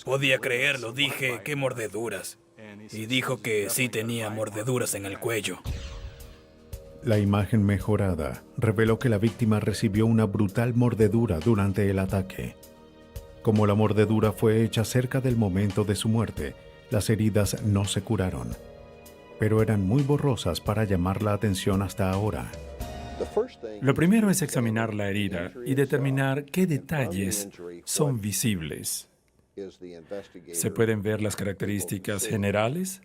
podía creerlo, dije, ¿qué mordeduras? y dijo que sí tenía mordeduras en el cuello. La imagen mejorada reveló que la víctima recibió una brutal mordedura durante el ataque. Como la mordedura fue hecha cerca del momento de su muerte, las heridas no se curaron, pero eran muy borrosas para llamar la atención hasta ahora. Lo primero es examinar la herida y determinar qué detalles son visibles. ¿Se pueden ver las características generales?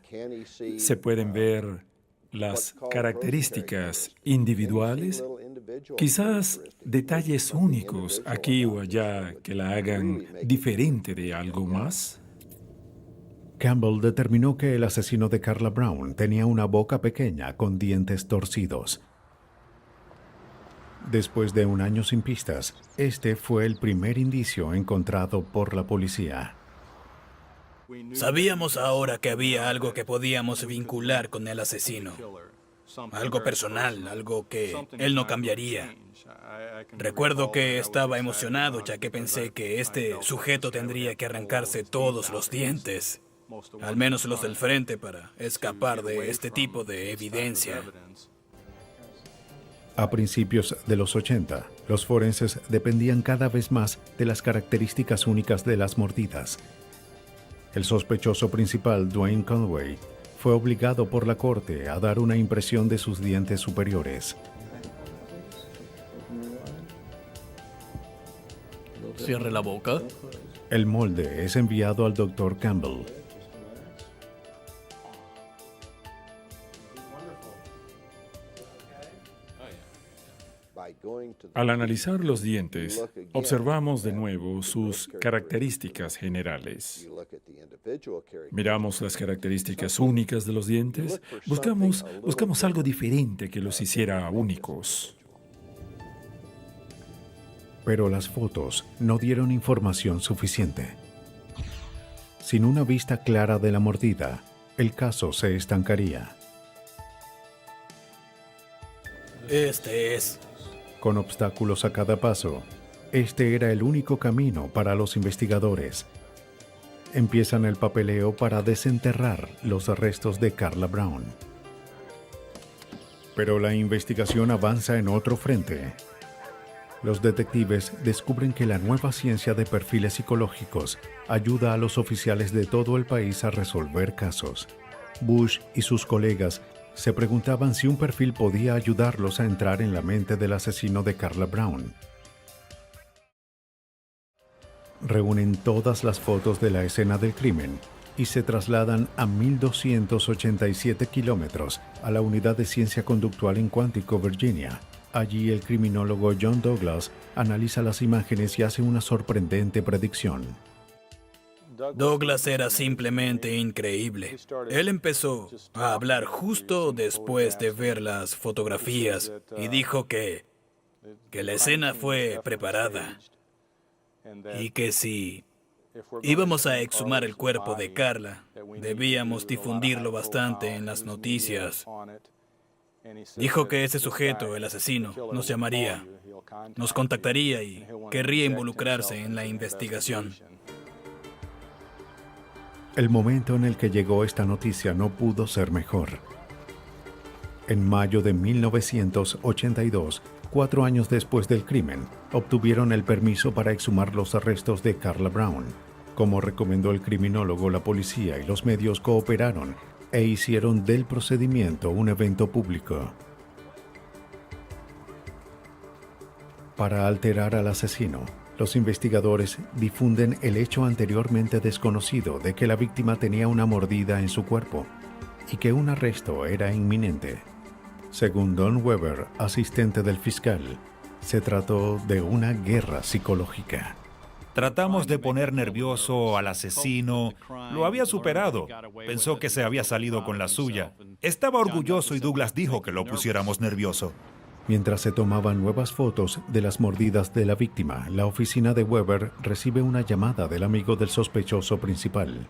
¿Se pueden ver las características individuales? Quizás detalles únicos aquí o allá que la hagan diferente de algo más. Campbell determinó que el asesino de Carla Brown tenía una boca pequeña con dientes torcidos. Después de un año sin pistas, este fue el primer indicio encontrado por la policía. Sabíamos ahora que había algo que podíamos vincular con el asesino. Algo personal, algo que él no cambiaría. Recuerdo que estaba emocionado ya que pensé que este sujeto tendría que arrancarse todos los dientes, al menos los del frente, para escapar de este tipo de evidencia. A principios de los 80, los forenses dependían cada vez más de las características únicas de las mordidas. El sospechoso principal, Dwayne Conway, fue obligado por la corte a dar una impresión de sus dientes superiores. Cierre la boca. El molde es enviado al Dr. Campbell. Al analizar los dientes, observamos de nuevo sus características generales. Miramos las características únicas de los dientes. Buscamos algo diferente que los hiciera únicos. Pero las fotos no dieron información suficiente. Sin una vista clara de la mordida, el caso se estancaría. Este es. Con obstáculos a cada paso, este era el único camino para los investigadores. Empiezan el papeleo para desenterrar los restos de Carla Brown. Pero la investigación avanza en otro frente. Los detectives descubren que la nueva ciencia de perfiles psicológicos ayuda a los oficiales de todo el país a resolver casos. Bush y sus colegas se preguntaban si un perfil podía ayudarlos a entrar en la mente del asesino de Carla Brown. Reúnen todas las fotos de la escena del crimen y se trasladan a 1.287 kilómetros a la Unidad de Ciencia Conductual en Quantico, Virginia. Allí el criminólogo John Douglas analiza las imágenes y hace una sorprendente predicción. Douglas era simplemente increíble. Él empezó a hablar justo después de ver las fotografías y dijo que la escena fue preparada y que si íbamos a exhumar el cuerpo de Carla, debíamos difundirlo bastante en las noticias. Dijo que ese sujeto, el asesino, nos llamaría, nos contactaría y querría involucrarse en la investigación. El momento en el que llegó esta noticia no pudo ser mejor. En mayo de 1982, 4 años después del crimen, obtuvieron el permiso para exhumar los restos de Carla Brown. Como recomendó el criminólogo, la policía y los medios cooperaron e hicieron del procedimiento un evento público. Para alterar al asesino, los investigadores difunden el hecho anteriormente desconocido de que la víctima tenía una mordida en su cuerpo y que un arresto era inminente. Según Don Weber, asistente del fiscal, se trató de una guerra psicológica. Tratamos de poner nervioso al asesino. Lo había superado. Pensó que se había salido con la suya. Estaba orgulloso y Douglas dijo que lo pusiéramos nervioso. Mientras se tomaban nuevas fotos de las mordidas de la víctima, la oficina de Weber recibe una llamada del amigo del sospechoso principal.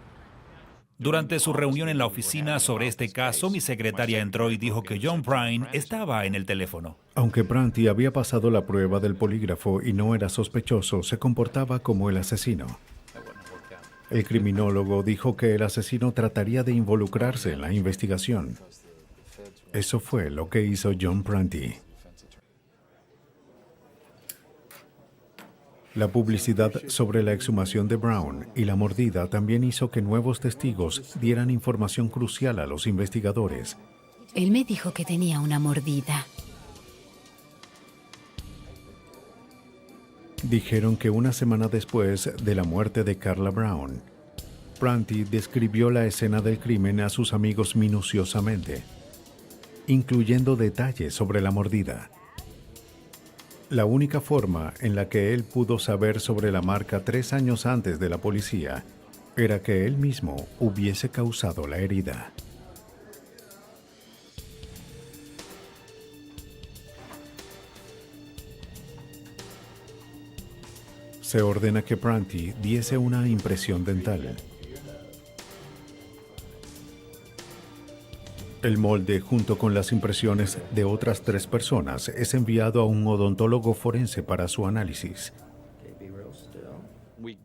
Durante su reunión en la oficina sobre este caso, mi secretaria entró y dijo que John Prine estaba en el teléfono. Aunque Prunty había pasado la prueba del polígrafo y no era sospechoso, se comportaba como el asesino. El criminólogo dijo que el asesino trataría de involucrarse en la investigación. Eso fue lo que hizo John Prunty. La publicidad sobre la exhumación de Brown y la mordida también hizo que nuevos testigos dieran información crucial a los investigadores. Él me dijo que tenía una mordida. Dijeron que una semana después de la muerte de Carla Brown, Prunty describió la escena del crimen a sus amigos minuciosamente, incluyendo detalles sobre la mordida. La única forma en la que él pudo saber sobre la marca 3 años antes de la policía era que él mismo hubiese causado la herida. Se ordena que Prunty diese una impresión dental. El molde, junto con las impresiones de otras 3 personas, es enviado a un odontólogo forense para su análisis.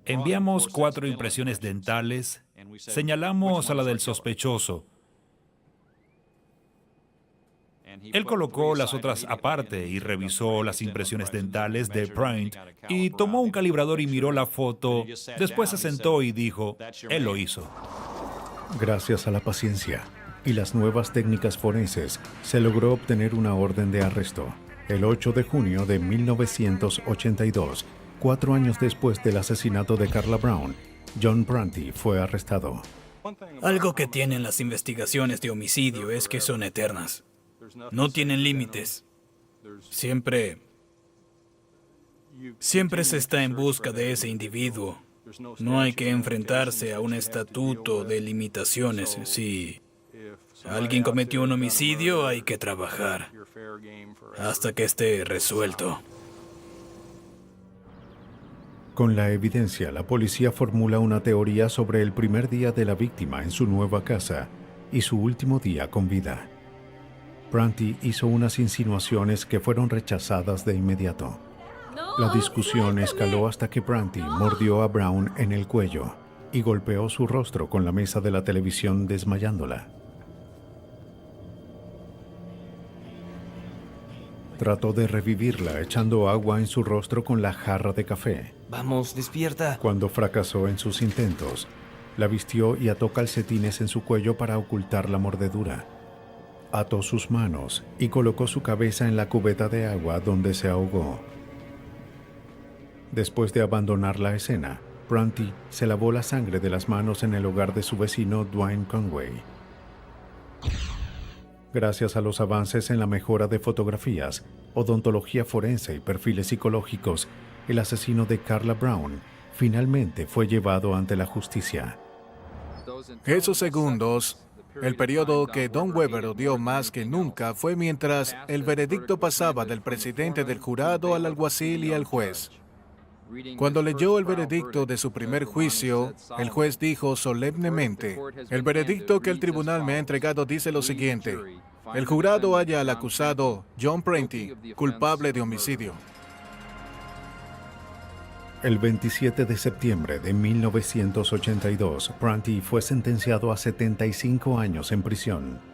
Enviamos 4 impresiones dentales, señalamos a la del sospechoso. Él colocó las otras aparte y revisó las impresiones dentales de Prunty y tomó un calibrador y miró la foto. Después se sentó y dijo, él lo hizo. Gracias a la paciencia y las nuevas técnicas forenses, se logró obtener una orden de arresto. El 8 de junio de 1982, 4 años después del asesinato de Carla Brown, John Prunty fue arrestado. Algo que tienen las investigaciones de homicidio es que son eternas. No tienen límites. Siempre se está en busca de ese individuo. No hay que enfrentarse a un estatuto de limitaciones. Si alguien cometió un homicidio, hay que trabajar hasta que esté resuelto. Con la evidencia, la policía formula una teoría sobre el primer día de la víctima en su nueva casa y su último día con vida. Prunty hizo unas insinuaciones que fueron rechazadas de inmediato. La discusión escaló hasta que Prunty mordió a Brown en el cuello y golpeó su rostro con la mesa de la televisión, desmayándola. Trató de revivirla echando agua en su rostro con la jarra de café. Vamos, despierta. Cuando fracasó en sus intentos, la vistió y ató calcetines en su cuello para ocultar la mordedura. Ató sus manos y colocó su cabeza en la cubeta de agua donde se ahogó. Después de abandonar la escena, Prunty se lavó la sangre de las manos en el hogar de su vecino Dwayne Conway. Gracias a los avances en la mejora de fotografías, odontología forense y perfiles psicológicos, el asesino de Carla Brown finalmente fue llevado ante la justicia. Esos segundos, el periodo que Don Weber odió más que nunca, fue mientras el veredicto pasaba del presidente del jurado al alguacil y al juez. Cuando leyó el veredicto de su primer juicio, el juez dijo solemnemente, el veredicto que el tribunal me ha entregado dice lo siguiente, el jurado halla al acusado John Prunty culpable de homicidio. El 27 de septiembre de 1982, Prunty fue sentenciado a 75 años en prisión.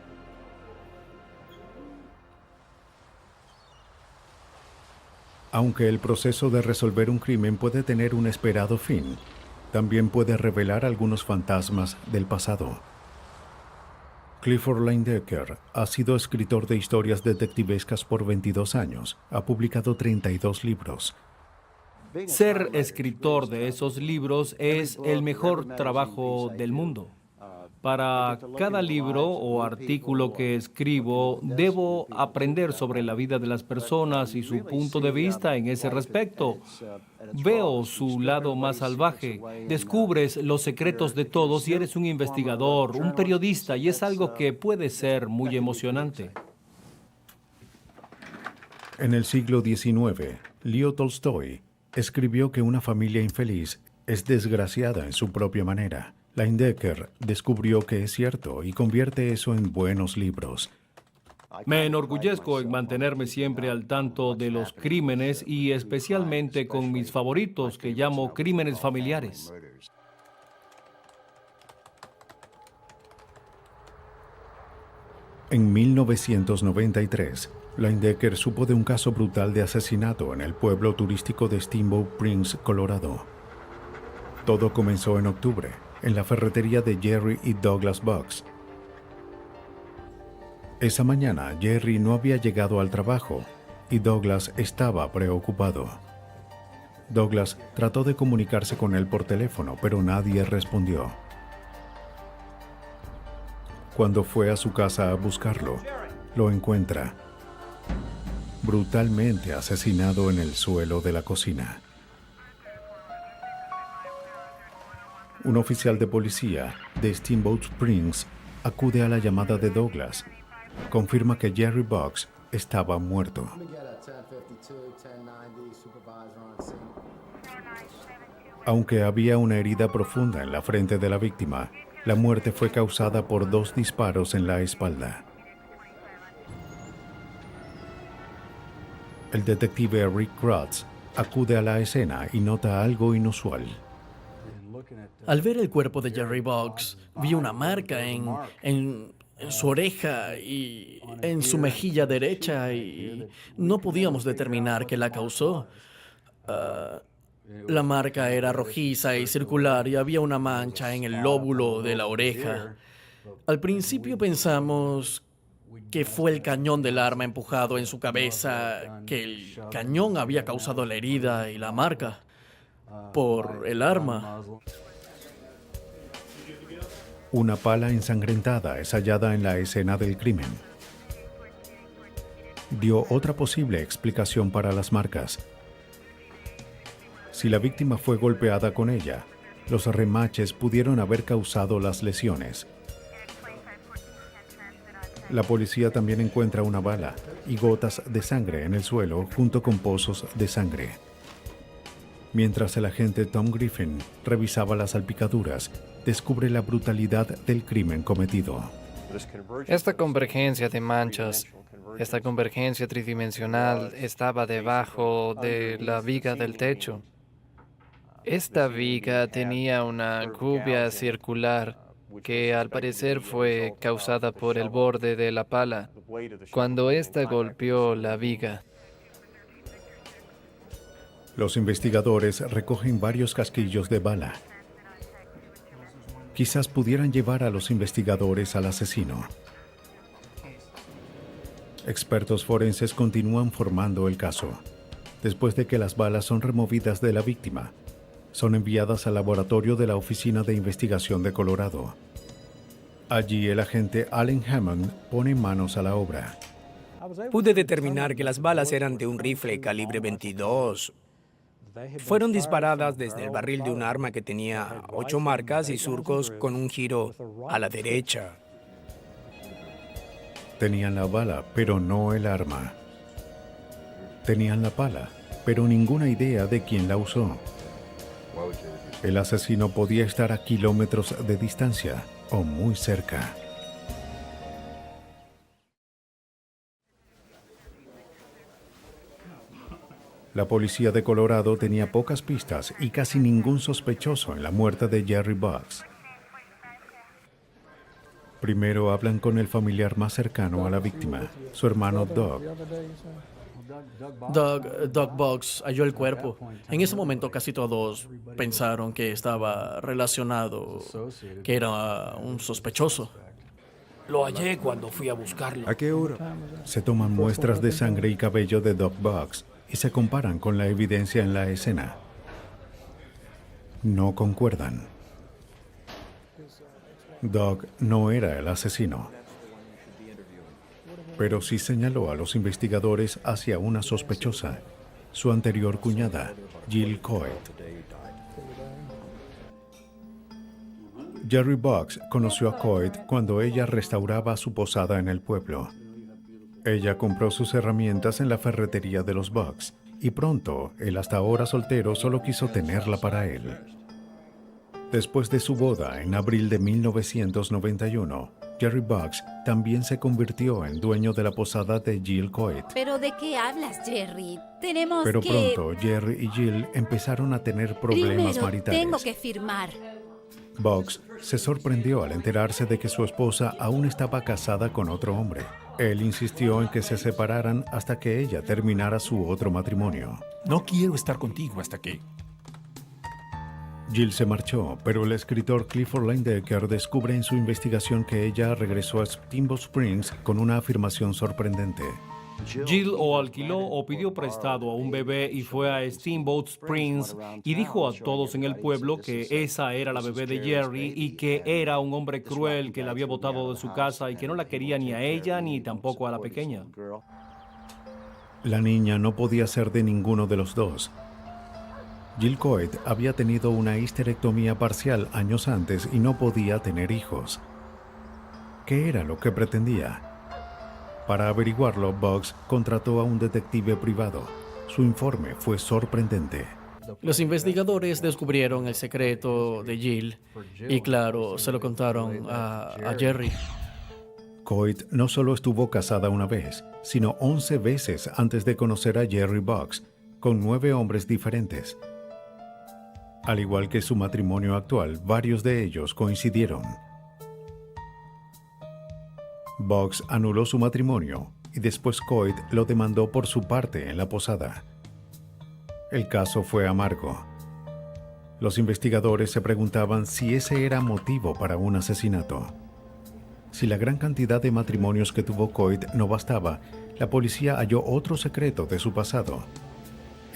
Aunque el proceso de resolver un crimen puede tener un esperado fin, también puede revelar algunos fantasmas del pasado. Clifford Leyendecker ha sido escritor de historias detectivescas por 22 años. Ha publicado 32 libros. Ser escritor de esos libros es el mejor trabajo del mundo. Para cada libro o artículo que escribo, debo aprender sobre la vida de las personas y su punto de vista en ese respecto. Veo su lado más salvaje, descubres los secretos de todos y eres un investigador, un periodista, y es algo que puede ser muy emocionante. En el siglo XIX, Leo Tolstoy escribió que una familia infeliz es desgraciada en su propia manera. Leyendecker descubrió que es cierto y convierte eso en buenos libros. Me enorgullezco en mantenerme siempre al tanto de los crímenes y especialmente con mis favoritos que llamo crímenes familiares. En 1993, Leyendecker supo de un caso brutal de asesinato en el pueblo turístico de Steamboat Springs, Colorado. Todo comenzó en octubre, en la ferretería de Jerry y Douglas Boggs. Esa mañana, Jerry no había llegado al trabajo y Douglas estaba preocupado. Douglas trató de comunicarse con él por teléfono, pero nadie respondió. Cuando fue a su casa a buscarlo, lo encuentra brutalmente asesinado en el suelo de la cocina. Un oficial de policía de Steamboat Springs acude a la llamada de Douglas. Confirma que Jerry Boggs estaba muerto. Aunque había una herida profunda en la frente de la víctima, la muerte fue causada por 2 disparos en la espalda. El detective Rick Krotz acude a la escena y nota algo inusual. Al ver el cuerpo de Jerry Boggs, vi una marca en su oreja y en su mejilla derecha y no podíamos determinar qué la causó. La marca era rojiza y circular y había una mancha en el lóbulo de la oreja. Al principio pensamos que fue el cañón del arma empujado en su cabeza, que el cañón había causado la herida y la marca por el arma. Una pala ensangrentada es hallada en la escena del crimen. Dio otra posible explicación para las marcas. Si la víctima fue golpeada con ella, los remaches pudieron haber causado las lesiones. La policía también encuentra una bala y gotas de sangre en el suelo junto con pozos de sangre. Mientras el agente Tom Griffin revisaba las salpicaduras, descubre la brutalidad del crimen cometido. Esta convergencia de manchas, esta convergencia tridimensional estaba debajo de la viga del techo. Esta viga tenía una cubia circular que al parecer fue causada por el borde de la pala cuando ésta golpeó la viga. Los investigadores recogen varios casquillos de bala. Quizás pudieran llevar a los investigadores al asesino. Expertos forenses continúan formando el caso. Después de que las balas son removidas de la víctima, son enviadas al laboratorio de la Oficina de Investigación de Colorado. Allí el agente Allen Hammond pone manos a la obra. Pude determinar que las balas eran de un rifle calibre 22. Fueron disparadas desde el barril de un arma que tenía 8 marcas y surcos con un giro a la derecha. Tenían la bala, pero no el arma. Tenían la pala, pero ninguna idea de quién la usó. El asesino podía estar a kilómetros de distancia o muy cerca. La policía de Colorado tenía pocas pistas y casi ningún sospechoso en la muerte de Jerry Boggs. Primero hablan con el familiar más cercano a la víctima, su hermano Doug. Doug Boggs halló el cuerpo. En ese momento casi todos pensaron que estaba relacionado, que era un sospechoso. Lo hallé cuando fui a buscarlo. ¿A qué hora? Se toman muestras de sangre y cabello de Doug Boggs y se comparan con la evidencia en la escena. No concuerdan. Doug no era el asesino, pero sí señaló a los investigadores hacia una sospechosa, su anterior cuñada, Jill Coit. Jerry Boggs conoció a Coit cuando ella restauraba su posada en el pueblo. Ella compró sus herramientas en la ferretería de los Boggs y pronto el hasta ahora soltero solo quiso tenerla para él. Después de su boda en abril de 1991, Jerry Boggs también se convirtió en dueño de la posada de Jill Coit. ¿Pero de qué hablas, Jerry? Pero pronto Jerry y Jill empezaron a tener problemas Primero, maritales. tengo que firmar. Boggs se sorprendió al enterarse de que su esposa aún estaba casada con otro hombre. Él insistió en que se separaran hasta que ella terminara su otro matrimonio. No quiero estar contigo hasta que... Jill se marchó, pero el escritor Clifford Landecker descubre en su investigación que ella regresó a Steamboat Springs con una afirmación sorprendente. Jill o alquiló o pidió prestado a un bebé y fue a Steamboat Springs y dijo a todos en el pueblo que esa era la bebé de Jerry y que era un hombre cruel que la había botado de su casa y que no la quería ni a ella ni tampoco a la pequeña. La niña no podía ser de ninguno de los dos. Jill Coit había tenido una histerectomía parcial años antes y no podía tener hijos. ¿Qué era lo que pretendía? Para averiguarlo, Boggs contrató a un detective privado. Su informe fue sorprendente. Los investigadores descubrieron el secreto de Jill y, claro, se lo contaron a Jerry. Coit no solo estuvo casada una vez, sino 11 veces antes de conocer a Jerry Boggs, con 9 hombres diferentes. Al igual que su matrimonio actual, varios de ellos coincidieron. Boggs anuló su matrimonio y después Coit lo demandó por su parte en la posada. El caso fue amargo. Los investigadores se preguntaban si ese era motivo para un asesinato. Si la gran cantidad de matrimonios que tuvo Coit no bastaba, la policía halló otro secreto de su pasado.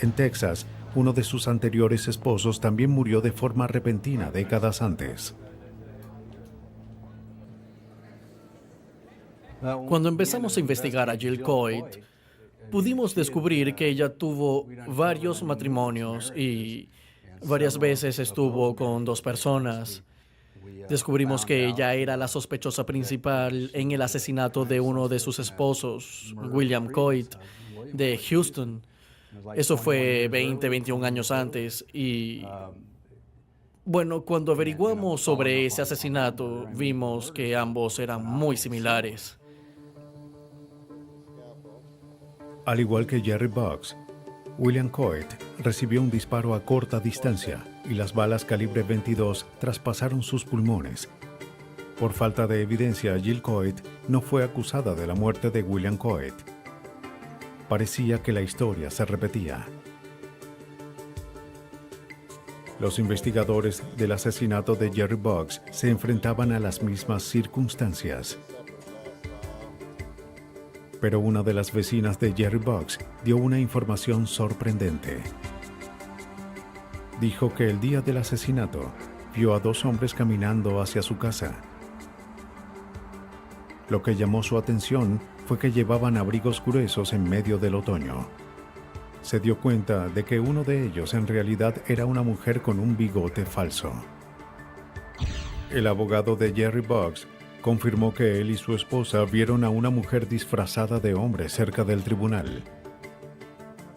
En Texas, uno de sus anteriores esposos también murió de forma repentina décadas antes. Cuando empezamos a investigar a Jill Coit, pudimos descubrir que ella tuvo varios matrimonios y varias veces estuvo con 2 personas. Descubrimos que ella era la sospechosa principal en el asesinato de uno de sus esposos, William Coit, de Houston. Eso fue 21 años antes y... Bueno, cuando averiguamos sobre ese asesinato, vimos que ambos eran muy similares. Al igual que Jerry Boggs, William Coit recibió un disparo a corta distancia y las balas calibre 22 traspasaron sus pulmones. Por falta de evidencia, Jill Coit no fue acusada de la muerte de William Coit. Parecía que la historia se repetía. Los investigadores del asesinato de Jerry Boggs se enfrentaban a las mismas circunstancias. Pero una de las vecinas de Jerry Boggs dio una información sorprendente. Dijo que el día del asesinato vio a 2 hombres caminando hacia su casa. Lo que llamó su atención fue que llevaban abrigos gruesos en medio del otoño. Se dio cuenta de que uno de ellos en realidad era una mujer con un bigote falso. El abogado de Jerry Boggs confirmó que él y su esposa vieron a una mujer disfrazada de hombre cerca del tribunal.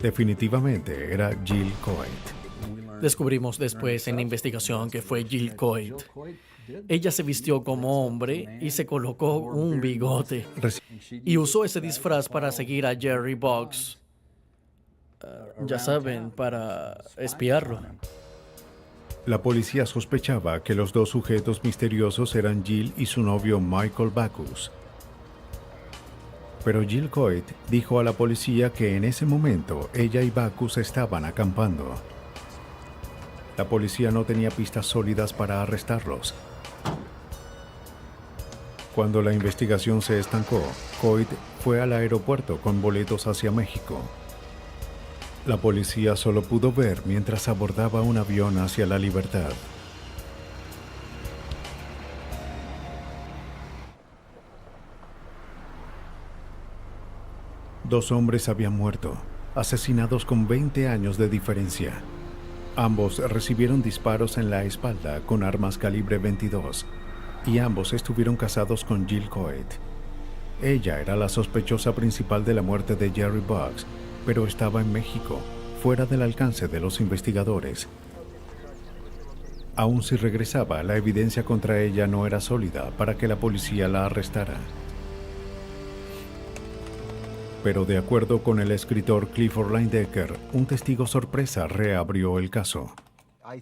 Definitivamente era Jill Coit. Descubrimos después en la investigación que fue Jill Coit. Ella se vistió como hombre y se colocó un bigote y usó ese disfraz para seguir a Jerry Boggs. Ya saben, para espiarlo. La policía sospechaba que los 2 sujetos misteriosos eran Jill y su novio Michael Backus. Pero Jill Coit dijo a la policía que en ese momento ella y Backus estaban acampando. La policía no tenía pistas sólidas para arrestarlos. Cuando la investigación se estancó, Coit fue al aeropuerto con boletos hacia México. La policía solo pudo ver mientras abordaba un avión hacia la libertad. Dos hombres habían muerto, asesinados con 20 años de diferencia. Ambos recibieron disparos en la espalda con armas calibre 22 y ambos estuvieron casados con Jill Coit. Ella era la sospechosa principal de la muerte de Jerry Boggs, pero estaba en México, fuera del alcance de los investigadores. Aun si regresaba, la evidencia contra ella no era sólida para que la policía la arrestara. Pero de acuerdo con el escritor Clifford Landecker, un testigo sorpresa reabrió el caso.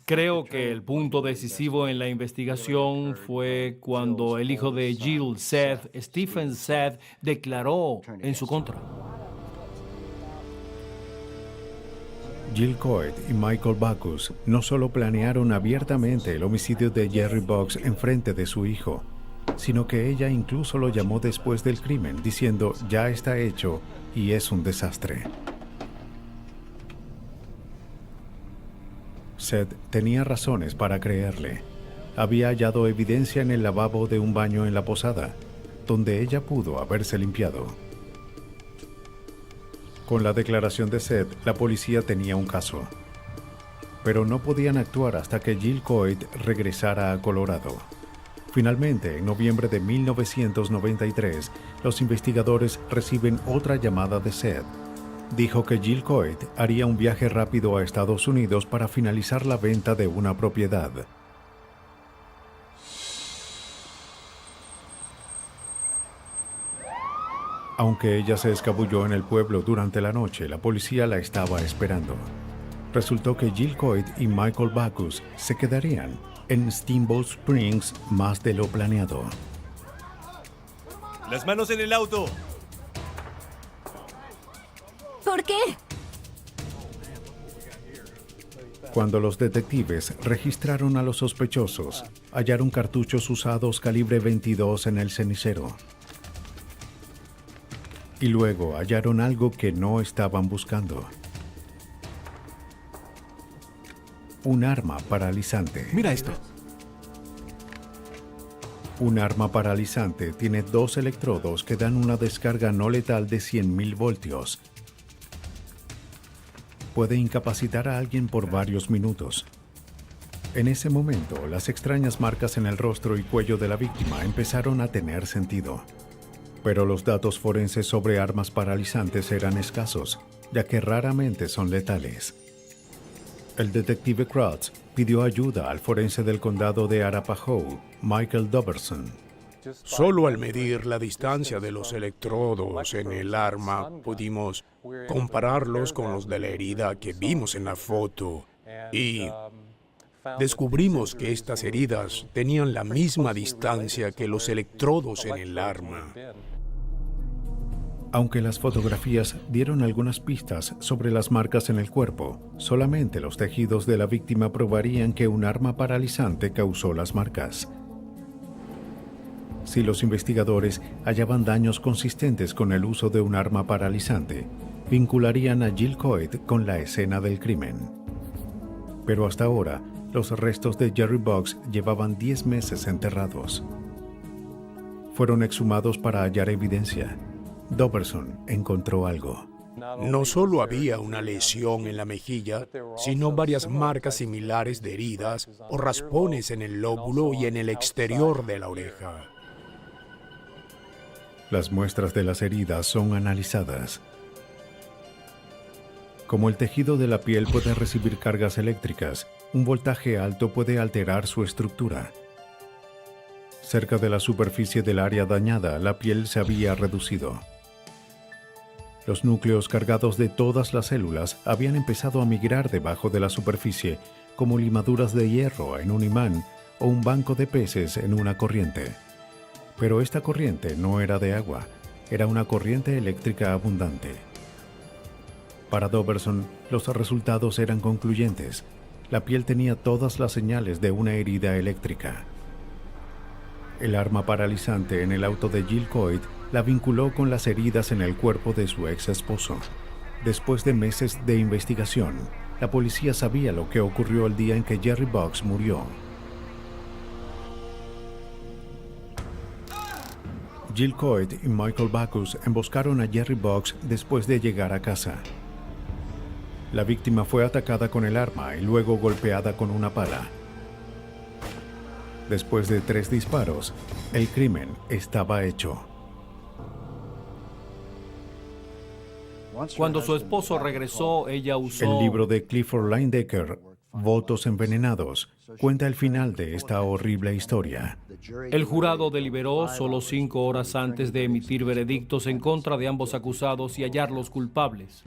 Creo que el punto decisivo en la investigación fue cuando el hijo de Jill, Seth, Stephen Seth, declaró en su contra. Jill Coed y Michael Backus no solo planearon abiertamente el homicidio de Jerry Boggs en frente de su hijo, sino que ella incluso lo llamó después del crimen, diciendo ya está hecho y es un desastre. Seth tenía razones para creerle. Había hallado evidencia en el lavabo de un baño en la posada, donde ella pudo haberse limpiado. Con la declaración de Seth, la policía tenía un caso. Pero no podían actuar hasta que Jill Coed regresara a Colorado. Finalmente, en noviembre de 1993, los investigadores reciben otra llamada de Seth. Dijo que Jill Coed haría un viaje rápido a Estados Unidos para finalizar la venta de una propiedad. Aunque ella se escabulló en el pueblo durante la noche, la policía la estaba esperando. Resultó que Jill Coed y Michael Backus se quedarían en Steamboat Springs más de lo planeado. ¡Las manos en el auto! ¿Por qué? Cuando los detectives registraron a los sospechosos, hallaron cartuchos usados calibre 22 en el cenicero. Y luego hallaron algo que no estaban buscando. Un arma paralizante. Mira esto. Un arma paralizante tiene 2 electrodos que dan una descarga no letal de 100.000 voltios. Puede incapacitar a alguien por varios minutos. En ese momento, las extrañas marcas en el rostro y cuello de la víctima empezaron a tener sentido. Pero los datos forenses sobre armas paralizantes eran escasos, ya que raramente son letales. El detective Krauts pidió ayuda al forense del condado de Arapahoe, Michael Doberson. Solo al medir la distancia de los electrodos en el arma pudimos compararlos con los de la herida que vimos en la foto y descubrimos que estas heridas tenían la misma distancia que los electrodos en el arma. Aunque las fotografías dieron algunas pistas sobre las marcas en el cuerpo, solamente los tejidos de la víctima probarían que un arma paralizante causó las marcas. Si los investigadores hallaban daños consistentes con el uso de un arma paralizante, vincularían a Jill Coed con la escena del crimen. Pero hasta ahora, los restos de Jerry Boggs llevaban 10 meses enterrados. Fueron exhumados para hallar evidencia. Doberson encontró algo. No solo había una lesión en la mejilla, sino varias marcas similares de heridas o raspones en el lóbulo y en el exterior de la oreja. Las muestras de las heridas son analizadas. Como el tejido de la piel puede recibir cargas eléctricas, un voltaje alto puede alterar su estructura. Cerca de la superficie del área dañada, la piel se había reducido. Los núcleos cargados de todas las células habían empezado a migrar debajo de la superficie, como limaduras de hierro en un imán o un banco de peces en una corriente. Pero esta corriente no era de agua, era una corriente eléctrica abundante. Para Doberson, los resultados eran concluyentes. La piel tenía todas las señales de una herida eléctrica. El arma paralizante en el auto de Jill Coed la vinculó con las heridas en el cuerpo de su ex esposo. Después de meses de investigación, la policía sabía lo que ocurrió el día en que Jerry Boggs murió. Jill Coed y Michael Backus emboscaron a Jerry Boggs después de llegar a casa. La víctima fue atacada con el arma y luego golpeada con una pala. Después de 3 disparos, el crimen estaba hecho. Cuando su esposo regresó, ella usó... El libro de Clifford Leyendecker, Votos envenenados, cuenta el final de esta horrible historia. El jurado deliberó solo 5 horas antes de emitir veredictos en contra de ambos acusados y hallarlos culpables.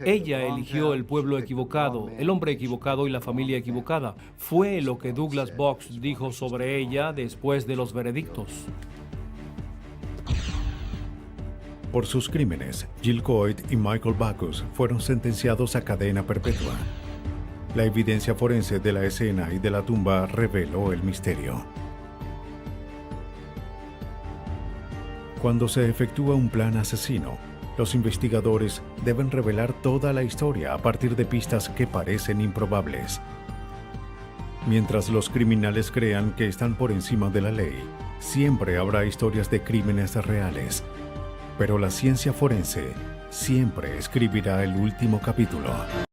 Ella eligió el pueblo equivocado, el hombre equivocado y la familia equivocada. Fue lo que Douglas Box dijo sobre ella después de los veredictos. Por sus crímenes, Jill Coit y Michael Backus fueron sentenciados a cadena perpetua. La evidencia forense de la escena y de la tumba reveló el misterio. Cuando se efectúa un plan asesino, los investigadores deben revelar toda la historia a partir de pistas que parecen improbables. Mientras los criminales crean que están por encima de la ley, siempre habrá historias de crímenes reales. Pero la ciencia forense siempre escribirá el último capítulo.